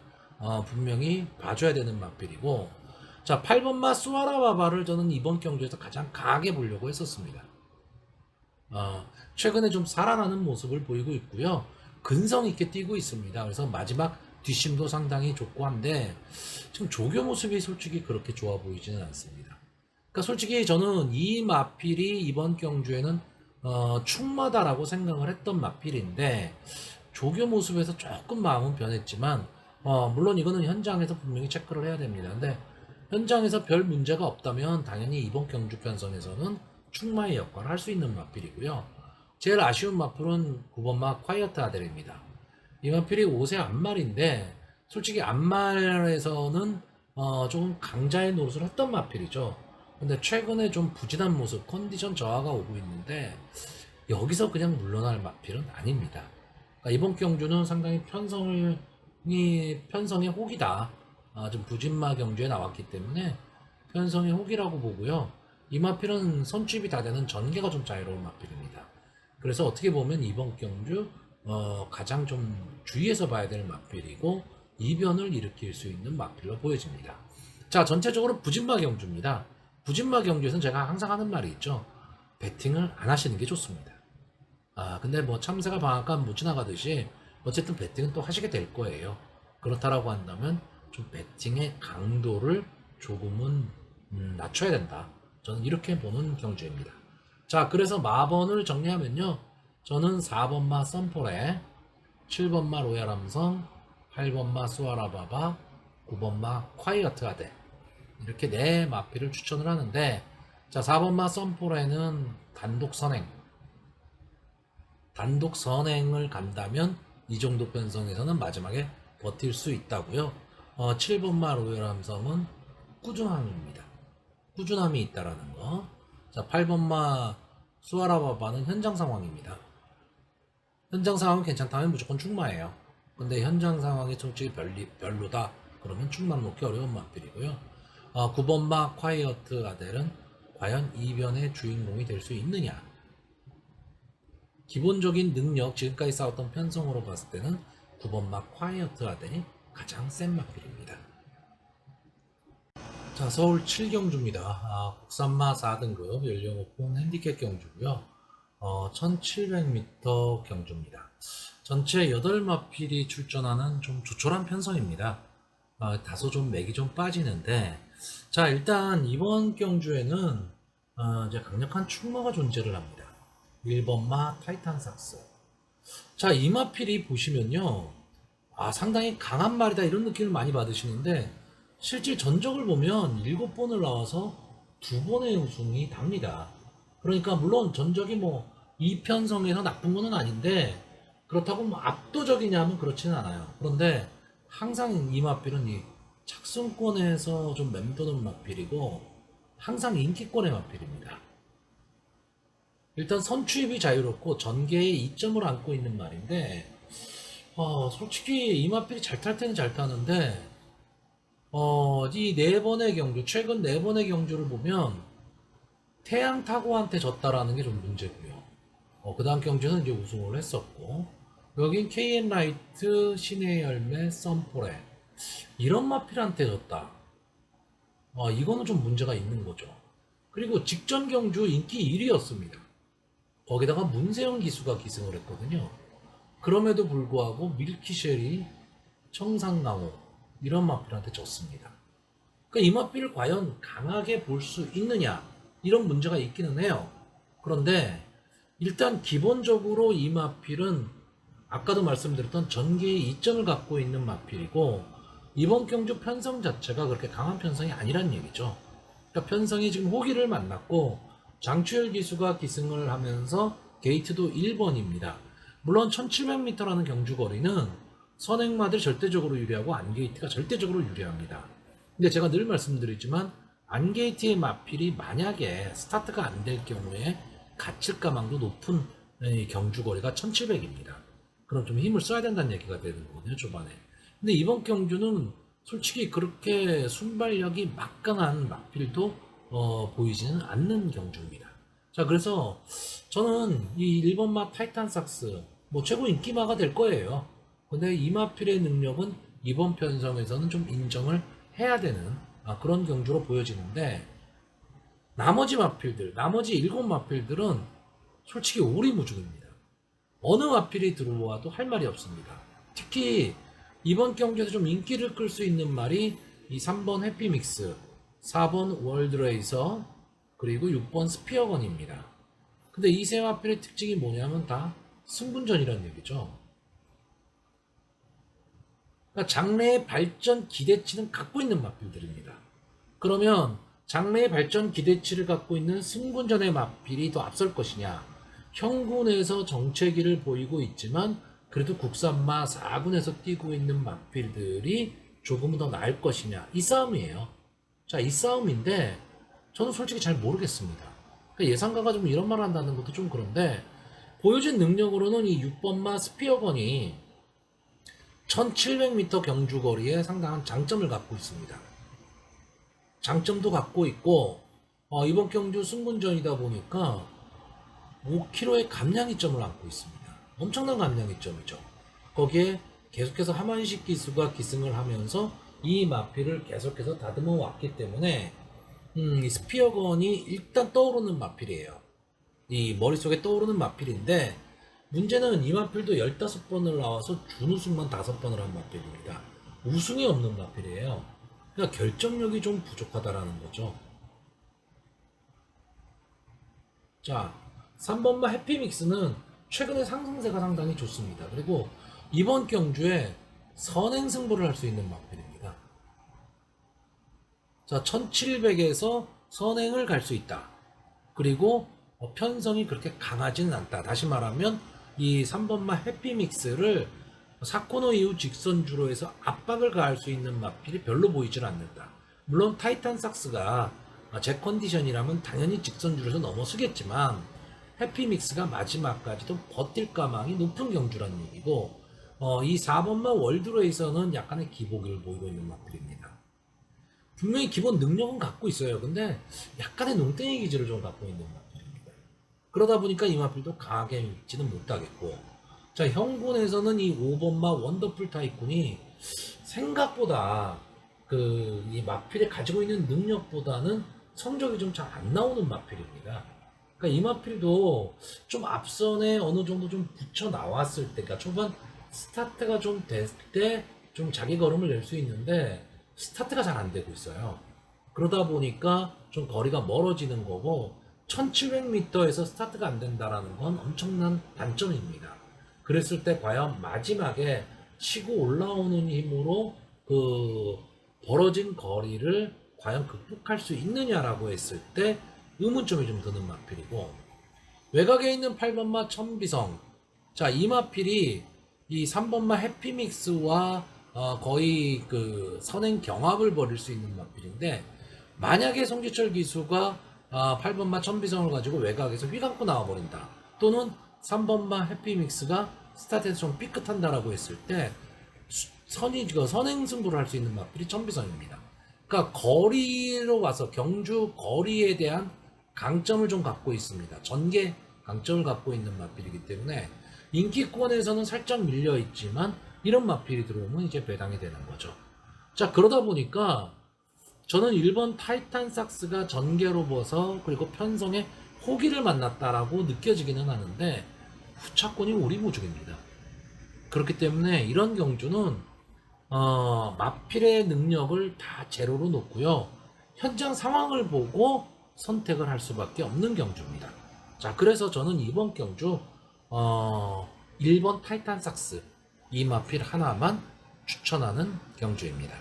분명히 봐줘야 되는 마필이고, 자, 8번마 수아라바바를 저는 이번 경주에서 가장 강하게 보려고 했었습니다. 최근에 좀 살아나는 모습을 보이고 있고요. 근성 있게 뛰고 있습니다. 그래서 마지막 뒷심도 상당히 좋고 한데 지금 조교 모습이 솔직히 그렇게 좋아 보이지는 않습니다. 그러니까 솔직히 저는 이 마필이 이번 경주에는 충마다라고 생각을 했던 마필인데 조교 모습에서 조금 마음은 변했지만 물론 이거는 현장에서 분명히 체크를 해야 됩니다. 근데 현장에서 별 문제가 없다면 당연히 이번 경주 편성에서는 충마의 역할을 할 수 있는 마필이고요. 제일 아쉬운 마필은 9번마 콰이어트 아델입니다. 이 마필이 5세 앞말인데 솔직히 앞말에서는 조금 강자의 노릇을 했던 마필이죠. 근데 최근에 좀 부진한 모습, 컨디션 저하가 오고 있는데 여기서 그냥 물러날 마필은 아닙니다. 그러니까 이번 경주는 상당히 편성의 혹이다. 좀 부진마 경주에 나왔기 때문에 편성의 혹이라고 보고요. 이 마필은 선취입이 다 되는 전개가 좀 자유로운 마필입니다. 그래서 어떻게 보면 이번 경주 가장 좀 주의해서 봐야 될 마필이고 이변을 일으킬 수 있는 마필로 보여집니다. 자, 전체적으로 부진마 경주입니다. 부진마 경주에서는 제가 항상 하는 말이 있죠. 배팅을 안 하시는 게 좋습니다. 근데 뭐 참새가 방앗간 못 지나가듯이 어쨌든 배팅은 또 하시게 될 거예요. 그렇다라고 한다면 좀 배팅의 강도를 조금은 낮춰야 된다. 저는 이렇게 보는 경주입니다. 자, 그래서 마번을 정리하면요. 저는 4번마 썬포레, 7번마 로얄 함성, 8번마 수아라바바, 9번마 콰이어트 아델 이렇게 네 마필을 추천을 하는데, 자, 4번마 썬포레는 단독 선행을 간다면 이 정도 편성에서는 마지막에 버틸 수 있다고요. 7번마 로열 함성은 꾸준함입니다. 꾸준함이 있다라는 거. 자, 8번마 수아라바바는 현장 상황입니다. 현장 상황은 괜찮다면 무조건 충마예요. 근데 현장 상황이 솔직히 별로다. 그러면 충마는 놓기 어려운 마필이고요. 9번마 콰이어트 아델은 과연 이변의 주인공이 될 수 있느냐. 기본적인 능력, 지금까지 싸웠던 편성으로 봤을 때는 9번마 콰이어트 아델이 가장 센 마필입니다. 자, 서울 7경주입니다. 국산마 4등급 연령 오픈 핸디캡 경주고요. 1700m 경주입니다. 전체 8마필이 출전하는 좀 조촐한 편성입니다. 다소 좀 맥이 좀 빠지는데, 자, 일단 이번 경주에는 이제 강력한 충마가 존재를 합니다. 1번마 타이탄 삭스. 자, 이 마필이 보시면요, 상당히 강한 말이다 이런 느낌을 많이 받으시는데 실제 전적을 보면 7번을 나와서 2번의 우승이 답니다. 그러니까 물론 전적이 뭐 이 편성에서 나쁜 거는 아닌데 그렇다고 뭐 압도적이냐 하면 그렇지는 않아요. 그런데 항상 이 마필은 이 착승권에서 좀 맴도는 마필이고 항상 인기권의 마필입니다. 일단 선취입이 자유롭고 전개에 이점을 안고 있는 말인데 솔직히 이 마필이 잘 탈 때는 잘 타는데 이 네 번의 경주, 최근 네 번의 경주를 보면 태양 타고한테 졌다라는 게 좀 문제고요. 그 다음 경주는 이제 우승을 했었고, 여긴 KN 라이트, 신의 열매, 썬포레. 이런 마필한테 졌다. 이거는 좀 문제가 있는 거죠. 그리고 직전 경주 인기 1위였습니다. 거기다가 문세영 기수가 기승을 했거든요. 그럼에도 불구하고 밀키쉘이 청상강호 이런 마필한테 졌습니다. 그러니까 이 마필을 과연 강하게 볼 수 있느냐 이런 문제가 있기는 해요. 그런데 일단 기본적으로 이 마필은 아까도 말씀드렸던 전개의 이점을 갖고 있는 마필이고 이번 경주 편성 자체가 그렇게 강한 편성이 아니란 얘기죠. 그러니까 편성이 지금 호기를 만났고 장추열 기수가 기승을 하면서 게이트도 1번입니다. 물론 1700m라는 경주 거리는 선행마들 절대적으로 유리하고 안게이트가 절대적으로 유리합니다. 근데 제가 늘 말씀드리지만 안게이트의 마필이 만약에 스타트가 안 될 경우에 갇힐 가망도 높은 경주 거리가 1700입니다. 그럼 좀 힘을 써야 된다는 얘기가 되는 거거든요, 초반에. 근데 이번 경주는 솔직히 그렇게 순발력이 막강한 마필도 보이지는 않는 경주입니다. 자, 그래서 저는 이 1번마 타이탄삭스 뭐 최고 인기마가 될 거예요. 근데 이 마필의 능력은 이번 편성에서는 좀 인정을 해야 되는 그런 경주로 보여지는데 나머지 마필들, 나머지 7마필들은 솔직히 오리무중입니다. 어느 마필이 들어와도 할 말이 없습니다. 특히 이번 경기에서 좀 인기를 끌 수 있는 말이 이 3번 해피믹스, 4번 월드레이서, 그리고 6번 스피어건입니다. 근데 이 세 마필의 특징이 뭐냐면 다 승분전이라는 얘기죠. 그러니까 장래의 발전 기대치는 갖고 있는 마필들입니다. 그러면 장래의 발전 기대치를 갖고 있는 승군전의 마필이 더 앞설 것이냐, 형군에서 정체기를 보이고 있지만 그래도 국산마 4군에서 뛰고 있는 마필들이 조금은 더 나을 것이냐, 이 싸움이에요. 자, 이 싸움인데 저는 솔직히 잘 모르겠습니다. 그러니까 예상가가 좀 이런 말을 한다는 것도 좀 그런데 보여진 능력으로는 이 6번마 스피어건이 1700m 경주거리에 상당한 장점을 갖고 있습니다. 장점도 갖고 있고 이번 경주 승군전이다 보니까 5km의 감량이점을 안고 있습니다. 엄청난 감량이점이죠. 거기에 계속해서 하만식 기수가 기승을 하면서 이 마필을 계속해서 다듬어 왔기 때문에 이 스피어건이 일단 떠오르는 마필이에요. 이 머릿속에 떠오르는 마필인데 문제는 이 마필도 15번을 나와서 준우승만 5번을 한 마필입니다. 우승이 없는 마필이에요. 그러니까 결정력이 좀 부족하다라는 거죠. 자, 3번마 해피믹스는 최근에 상승세가 상당히 좋습니다. 그리고 이번 경주에 선행 승부를 할 수 있는 마필입니다. 자, 1700에서 선행을 갈 수 있다. 그리고 편성이 그렇게 강하지는 않다. 다시 말하면 이 3번마 해피믹스를 사코노 이후 직선주로 해서 압박을 가할 수 있는 마필이 별로 보이질 않는다. 물론 타이탄 삭스가 제 컨디션이라면 당연히 직선주로서 넘어서겠지만 해피믹스가 마지막까지도 버틸 가망이 높은 경주라는 얘기고 이 4번마 월드레이서는 약간의 기복을 보이고 있는 마필입니다. 분명히 기본 능력은 갖고 있어요. 근데 약간의 농땡이 기질을 좀 갖고 있는 마필입니다. 그러다 보니까 이 마필도 강하게 믿지는 못하겠고 자, 형군에서는 이 5번마 원더풀 타이쿤이 생각보다 이 마필이 가지고 있는 능력보다는 성적이 좀 잘 안 나오는 마필입니다. 그러니까 이 마필도 좀 앞선에 어느 정도 좀 붙여 나왔을 때, 그러니까 초반 스타트가 좀 될 때 좀 자기 걸음을 낼 수 있는데 스타트가 잘 안 되고 있어요. 그러다 보니까 좀 거리가 멀어지는 거고 1700m에서 스타트가 안 된다라는 건 엄청난 단점입니다. 그랬을 때 과연 마지막에 치고 올라오는 힘으로 벌어진 거리를 과연 극복할 수 있느냐라고 했을 때 의문점이 좀 드는 마필이고 외곽에 있는 8번마 천비성 자, 이 마필이 이 3번마 해피믹스와 거의 선행 경합을 벌일 수 있는 마필인데 만약에 송지철 기수가 8번마 천비성을 가지고 외곽에서 휘감고 나와버린다 또는 3번마 해피믹스가 스타트에서 좀 삐끗한다라고 했을 때 선행 승부를 할 수 있는 마필이 천비성입니다. 그러니까 거리로 와서 경주 거리에 대한 강점을 좀 갖고 있습니다. 전개 강점을 갖고 있는 마필이기 때문에 인기권에서는 살짝 밀려 있지만 이런 마필이 들어오면 이제 배당이 되는 거죠. 자, 그러다 보니까 저는 1번 타이탄 삭스가 전개로 벗어 그리고 편성의 호기를 만났다라고 느껴지기는 하는데 후차권이 오리무중입니다. 그렇기 때문에 이런 경주는 마필의 능력을 다 제로로 놓고요. 현장 상황을 보고 선택을 할 수밖에 없는 경주입니다. 자, 그래서 저는 이번 경주 1번 타이탄 삭스 이 마필 하나만 추천하는 경주입니다.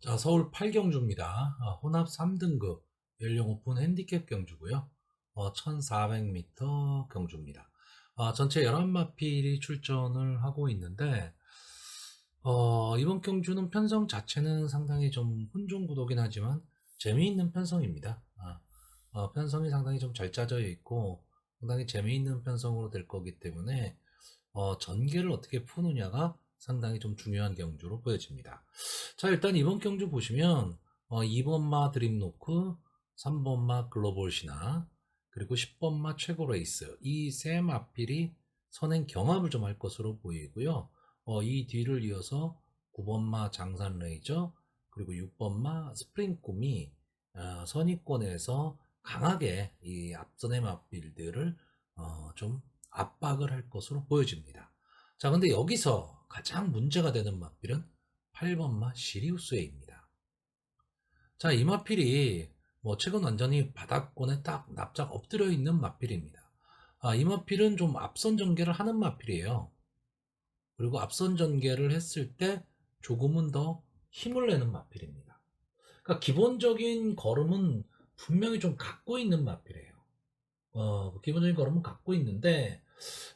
자, 서울 8경주입니다. 혼합 3등급 연령 오픈 핸디캡 경주고요. 1400m 경주입니다. 전체 11마필이 출전을 하고 있는데 이번 경주는 편성 자체는 상당히 좀 혼종구도긴 하지만 재미있는 편성입니다. 편성이 상당히 좀 잘 짜져 있고 상당히 재미있는 편성으로 될 거기 때문에 전개를 어떻게 푸느냐가 상당히 좀 중요한 경주로 보여집니다. 자, 일단 이번 경주 보시면 2번마 드림노크, 3번마 글로벌 신화, 그리고 10번마 최고 레이스 이 세 마필이 선행 경합을 좀 할 것으로 보이고요. 이 뒤를 이어서 9번마 장산 레이저, 그리고 6번마 스프링 꿈이 선의권에서 강하게 이 앞선의 마필들을 좀 압박을 할 것으로 보여집니다. 자, 근데 여기서 가장 문제가 되는 마필은 8번마 시리우스A입니다. 자, 이 마필이 최근 완전히 바닥권에 딱 납작 엎드려 있는 마필입니다. 이 마필은 좀 앞선 전개를 하는 마필이에요. 그리고 앞선 전개를 했을 때 조금은 더 힘을 내는 마필입니다. 그러니까 기본적인 걸음은 분명히 좀 갖고 있는 마필이에요. 기본적인 걸음은 갖고 있는데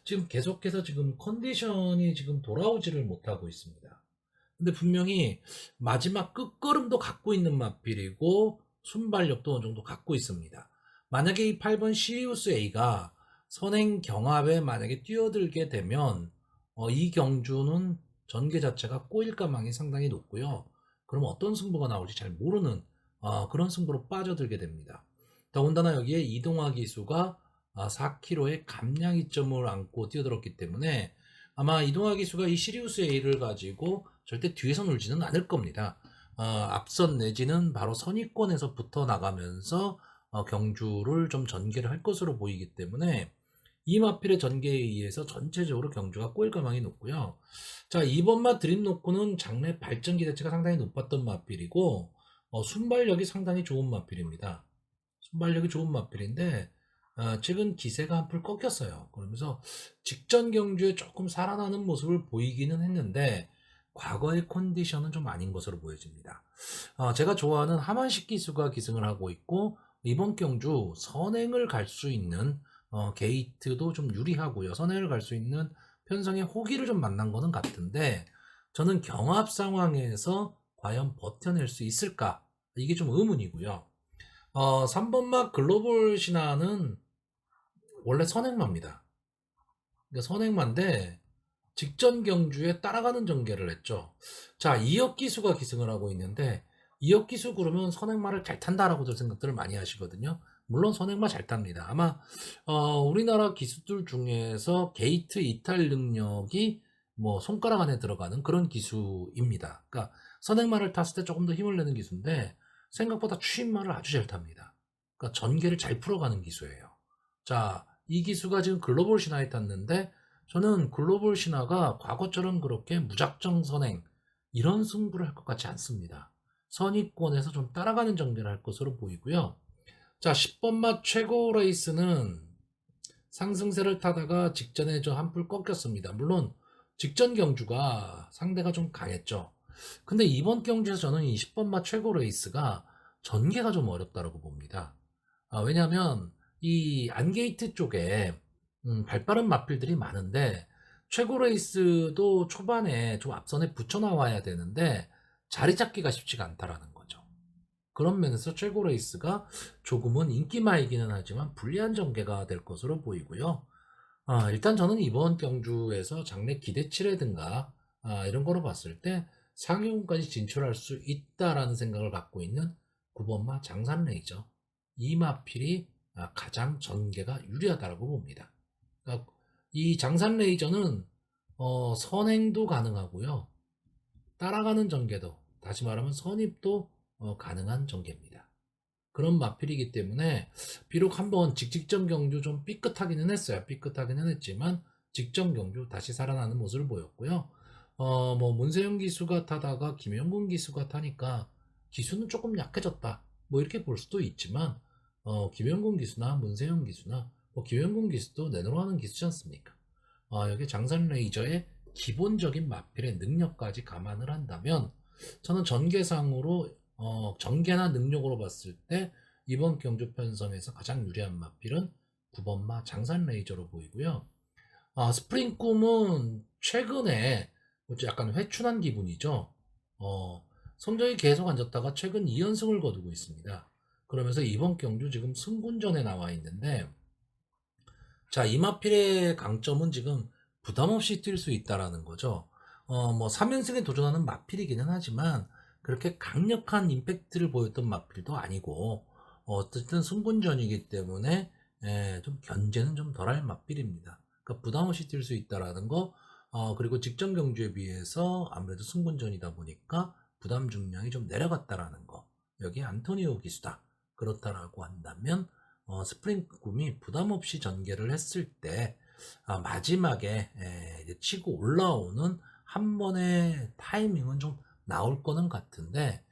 지금 계속해서 지금 컨디션이 지금 돌아오지를 못하고 있습니다. 근데 분명히 마지막 끝걸음도 갖고 있는 마필이고 순발력도 어느 정도 갖고 있습니다. 만약에 이 8번 시리우스 A가 선행 경합에 만약에 뛰어들게 되면 이 경주는 전개 자체가 꼬일 가망이 상당히 높고요. 그럼 어떤 승부가 나올지 잘 모르는 그런 승부로 빠져들게 됩니다. 더군다나 여기에 이동화 기수가 4km의 감량 이점을 안고 뛰어들었기 때문에 아마 이동화 기수가 이 시리우스 A를 가지고 절대 뒤에서 놀지는 않을 겁니다. 앞선 내지는 바로 선의권에서 붙어 나가면서 경주를 좀 전개를 할 것으로 보이기 때문에 이 마필의 전개에 의해서 전체적으로 경주가 꼬일 가망이 높고요. 자, 2번마 드림노코는 장래 발전 기대치가 상당히 높았던 마필이고 순발력이 상당히 좋은 마필입니다. 순발력이 좋은 마필인데 최근 기세가 한풀 꺾였어요. 그러면서 직전 경주에 조금 살아나는 모습을 보이기는 했는데 과거의 컨디션은 좀 아닌 것으로 보여집니다. 제가 좋아하는 하만식 기수가 기승을 하고 있고 이번 경주 선행을 갈 수 있는 게이트도 좀 유리하고요. 선행을 갈 수 있는 편성의 호기를 좀 만난 거는 같은데 저는 경합 상황에서 과연 버텨낼 수 있을까? 이게 좀 의문이고요. 3번마 글로벌 신화는 원래 선행마입니다. 그러니까 선행마인데 직전 경주에 따라가는 전개를 했죠. 자, 이혁기수가 기승을 하고 있는데 이혁기수 그러면 선행마를 잘 탄다라고들 생각들을 많이 하시거든요. 물론 선행마 잘 탑니다. 아마 우리나라 기수들 중에서 게이트 이탈 능력이 손가락 안에 들어가는 그런 기수입니다. 그러니까 선행마를 탔을 때 조금 더 힘을 내는 기수인데 생각보다 추임마를 아주 잘 탑니다. 그러니까 전개를 잘 풀어가는 기수예요. 자, 이 기수가 지금 글로벌 신화에 탔는데 저는 글로벌 신화가 과거처럼 그렇게 무작정 선행 이런 승부를 할 것 같지 않습니다. 선의권에서 좀 따라가는 전개를 할 것으로 보이고요. 자, 10번마 최고 레이스는 상승세를 타다가 직전에 저 한풀 꺾였습니다. 물론 직전 경주가 상대가 좀 강했죠. 근데 이번 경주에서 저는 이 10번마 최고 레이스가 전개가 좀 어렵다고 봅니다. 왜냐하면 이 안게이트 쪽에 발빠른 마필들이 많은데 최고 레이스도 초반에 좀 앞선에 붙여 나와야 되는데 자리 잡기가 쉽지가 않다라는 거죠. 그런 면에서 최고 레이스가 조금은 인기마이기는 하지만 불리한 전개가 될 것으로 보이고요. 일단 저는 이번 경주에서 장래 기대치라든가 이런 거로 봤을 때 상위권까지 진출할 수 있다라는 생각을 갖고 있는 9번마 장산 레이저. 이 마필이 가장 전개가 유리하다고 봅니다. 그러니까 이 장산 레이저는 선행도 가능하고요. 따라가는 전개도, 다시 말하면 선입도 가능한 전개입니다. 그런 마필이기 때문에 비록 한번 직전 경주 좀 삐끗하기는 했어요. 삐끗하기는 했지만 직전 경주 다시 살아나는 모습을 보였고요. 뭐 문세영 기수가 타다가 김영gun 기수가 타니까 기수는 조금 약해졌다. 뭐 이렇게 볼 수도 있지만 김영gun 기수나 문세영 기수나 뭐 김영gun 기수도 내놓으라는 기수지 않습니까? 여기 장산 레이저의 기본적인 마필의 능력까지 감안을 한다면 저는 전개상으로 전개나 능력으로 봤을 때 이번 경주 편성에서 가장 유리한 마필은 9번마 장산 레이저로 보이고요. 스프링 꿈은 최근에 약간 회춘한 기분이죠. 성적이 계속 앉았다가 최근 2연승을 거두고 있습니다. 그러면서 이번 경주 지금 승군전에 나와 있는데, 자, 이 마필의 강점은 지금 부담 없이 뛸 수 있다라는 거죠. 뭐 3연승에 도전하는 마필이기는 하지만 그렇게 강력한 임팩트를 보였던 마필도 아니고 어쨌든 승군전이기 때문에 좀 견제는 좀 덜할 마필입니다. 그러니까 부담 없이 뛸 수 있다라는 거, 그리고 직전 경주에 비해서 아무래도 승군전이다 보니까 부담 중량이 좀 내려갔다라는 거. 여기 안토니오 기수다. 그렇다라고 한다면 스프링 꿈이 부담 없이 전개를 했을 때 마지막에 이제 치고 올라오는 한 번의 타이밍은 좀 나올 거는 같은데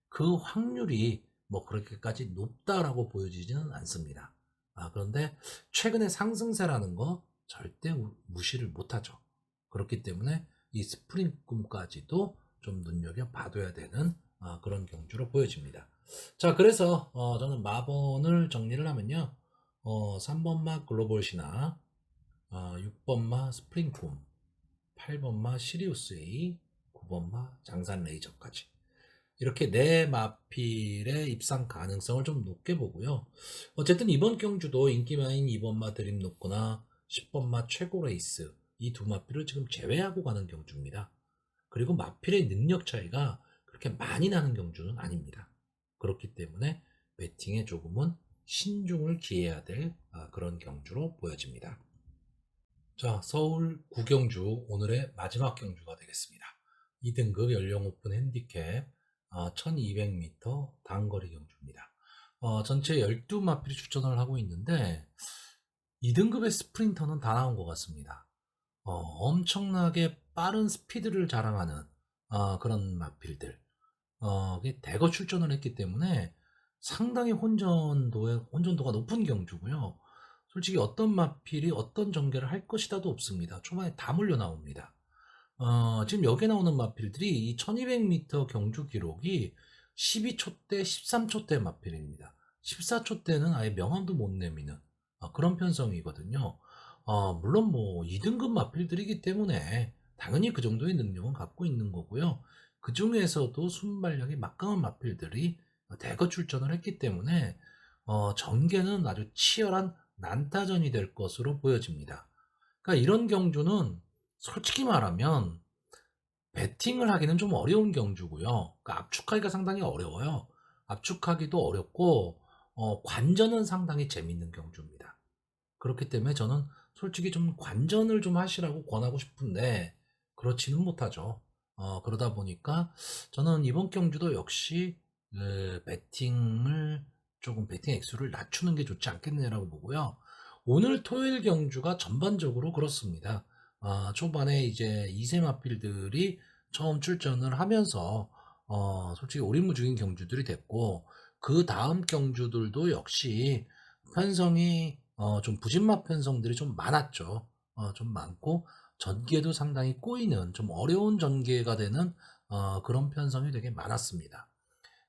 그 확률이 뭐 그렇게까지 높다라고 보여지지는 않습니다. 그런데 최근에 상승세라는 거 절대 무시를 못하죠. 그렇기 때문에 이 스프링 꿈까지도 좀 눈여겨봐둬야 되는 그런 경주로 보여집니다. 자, 그래서 저는 마번을 정리를 하면요. 3번마 글로벌 신화, 6번마 스프링 꿈, 8번마 시리우스 A, 9번마 장산 레이저까지. 이렇게 네 마필의 입상 가능성을 좀 높게 보고요. 어쨌든 이번 경주도 인기마인 2번마 드림 노코나 10번마 최고 레이스, 이 두 마필을 지금 제외하고 가는 경주입니다. 그리고 마필의 능력 차이가 그렇게 많이 나는 경주는 아닙니다. 그렇기 때문에 배팅에 조금은 신중을 기해야 될 그런 경주로 보여집니다. 자, 서울 구경주 오늘의 마지막 경주가 되겠습니다. 2등급 연령 오픈 핸디캡 1200m 단거리 경주입니다. 전체 12마필이 출전을 하고 있는데 2등급의 스프린터는 다 나온 것 같습니다. 엄청나게 빠른 스피드를 자랑하는 그런 마필들 대거 출전을 했기 때문에 상당히 혼전도가 높은 경주고요. 솔직히 어떤 마필이 어떤 전개를 할 것이다도 없습니다. 초반에 다 몰려 나옵니다. 지금 여기에 나오는 마필들이 이 1200m 경주 기록이 12초대, 13초대 마필입니다. 14초대는 아예 명함도 못 내미는 그런 편성이거든요. 물론 뭐 2등급 마필들이기 때문에 당연히 그 정도의 능력은 갖고 있는 거고요. 그 중에서도 순발력이 막강한 마필들이 대거 출전을 했기 때문에 전개는 아주 치열한 난타전이 될 것으로 보여집니다. 그러니까 이런 경주는 솔직히 말하면 배팅을 하기는 좀 어려운 경주고요. 그러니까 압축하기가 상당히 어려워요. 압축하기도 어렵고 관전은 상당히 재밌는 경주입니다. 그렇기 때문에 저는 솔직히 좀 관전을 좀 하시라고 권하고 싶은데 그렇지는 못하죠. 그러다 보니까 저는 이번 경주도 역시 배팅 액수를 낮추는 게 좋지 않겠느냐라고 보고요. 오늘 토요일 경주가 전반적으로 그렇습니다. 초반에 이제 2세 마필들이 처음 출전을 하면서 솔직히 오리무중인 경주들이 됐고 그 다음 경주들도 역시 편성이 좀 부진마 편성들이 좀 많았죠. 좀 많고 전개도 상당히 꼬이는 좀 어려운 전개가 되는 그런 편성이 되게 많았습니다.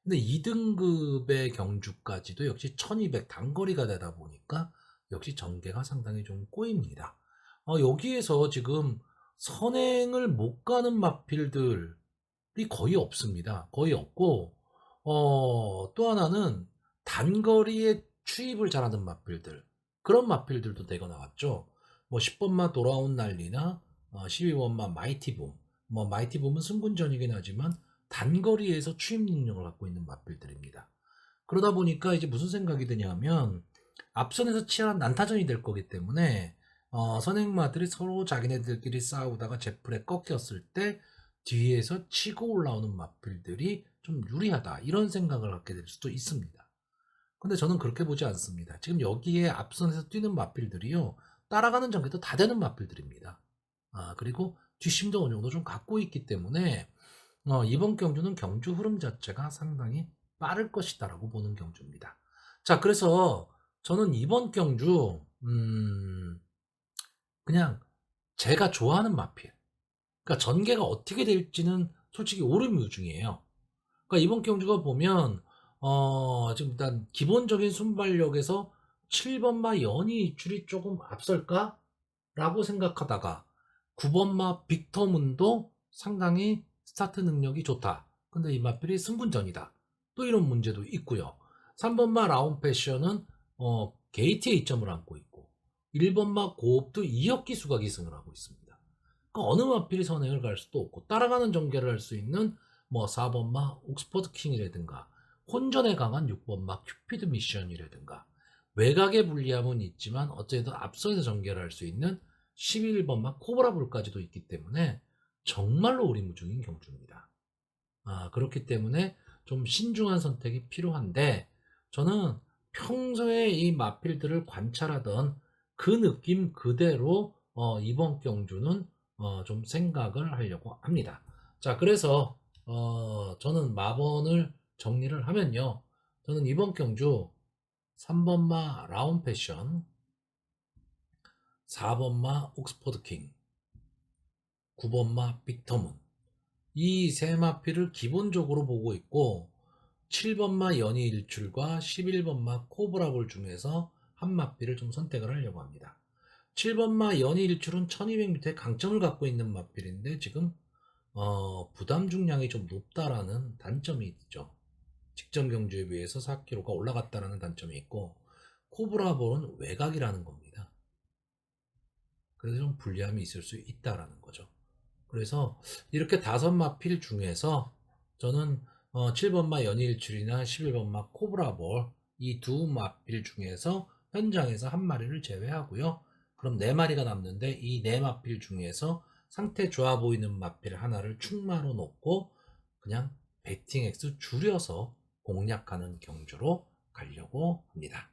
근데 2등급의 경주까지도 역시 1200 단거리가 되다 보니까 역시 전개가 상당히 좀 꼬입니다. 여기에서 지금 선행을 못 가는 마필들이 거의 없습니다. 거의 없고 또 하나는 단거리에 추입을 잘하는 마필들, 그런 마필들도 대거 나왔죠. 뭐 10번마 돌아온 난리나 12번마 마이티붐, 뭐 마이티 보면 승군전이긴 하지만 단거리에서 추임 능력을 갖고 있는 마필들입니다. 그러다 보니까 이제 무슨 생각이 드냐면 앞선에서 치열한 난타전이 될 거기 때문에 선행마들이 서로 자기네들끼리 싸우다가 제풀에 꺾였을 때 뒤에서 치고 올라오는 마필들이 좀 유리하다 이런 생각을 갖게 될 수도 있습니다. 근데 저는 그렇게 보지 않습니다. 지금 여기에 앞선에서 뛰는 마필들이요 따라가는 전개도 다 되는 마필들입니다. 그리고 뒷심도 어느 정도 좀 갖고 있기 때문에 이번 경주는 경주 흐름 자체가 상당히 빠를 것이다라고 보는 경주입니다. 자, 그래서 저는 이번 경주 그냥 제가 좋아하는 마필, 그러니까 전개가 어떻게 될지는 솔직히 오름유중이에요. 그러니까 이번 경주가 보면 지금 일단 기본적인 순발력에서 7번마 연이 입출이 조금 앞설까? 라고 생각하다가 9번마 빅터문도 상당히 스타트 능력이 좋다. 근데 이 마필이 승분전이다. 또 이런 문제도 있고요. 3번마 라운 패션은 게이트에 이점을 안고 있고 1번마 고업도 2역 기수가 기승을 하고 있습니다. 그러니까 어느 마필이 선행을 갈 수도 없고 따라가는 전개를 할 수 있는 뭐 4번마 옥스퍼드 킹이라든가 혼전에 강한 6번마 큐피드 미션이라든가 외곽의 불리함은 있지만 어쨌든 앞서서 전개를 할 수 있는 11번마 코브라불까지도 있기 때문에 정말로 오리무중인 경주입니다. 그렇기 때문에 좀 신중한 선택이 필요한데 저는 평소에 이 마필들을 관찰하던 그 느낌 그대로 이번 경주는 좀 생각을 하려고 합니다. 자, 그래서 저는 마번을 정리를 하면요. 저는 이번 경주 3번마 라운 패션, 4번마 옥스퍼드 킹, 9번마 빅터문 이 세 마필을 기본적으로 보고 있고 7번마 연희 일출과 11번마 코브라볼 중에서 한 마필을 좀 선택을 하려고 합니다. 7번마 연희 일출은 1200m의 강점을 갖고 있는 마필인데 지금 부담 중량이 좀 높다라는 단점이 있죠. 직전 경주에 비해서 4kg가 올라갔다라는 단점이 있고 코브라볼은 외곽이라는 겁니다. 그래서 좀 불리함이 있을 수 있다라는 거죠. 그래서 이렇게 5마필 중에서 저는 7번마 연일출이나 11번마 코브라볼 이 두 마필 중에서 현장에서 한 마리를 제외하고요. 그럼 4마리가 남는데 이 4마필 중에서 상태 좋아 보이는 마필 하나를 충마로 놓고 그냥 베팅 액수 줄여서 공략하는 경주로 가려고 합니다.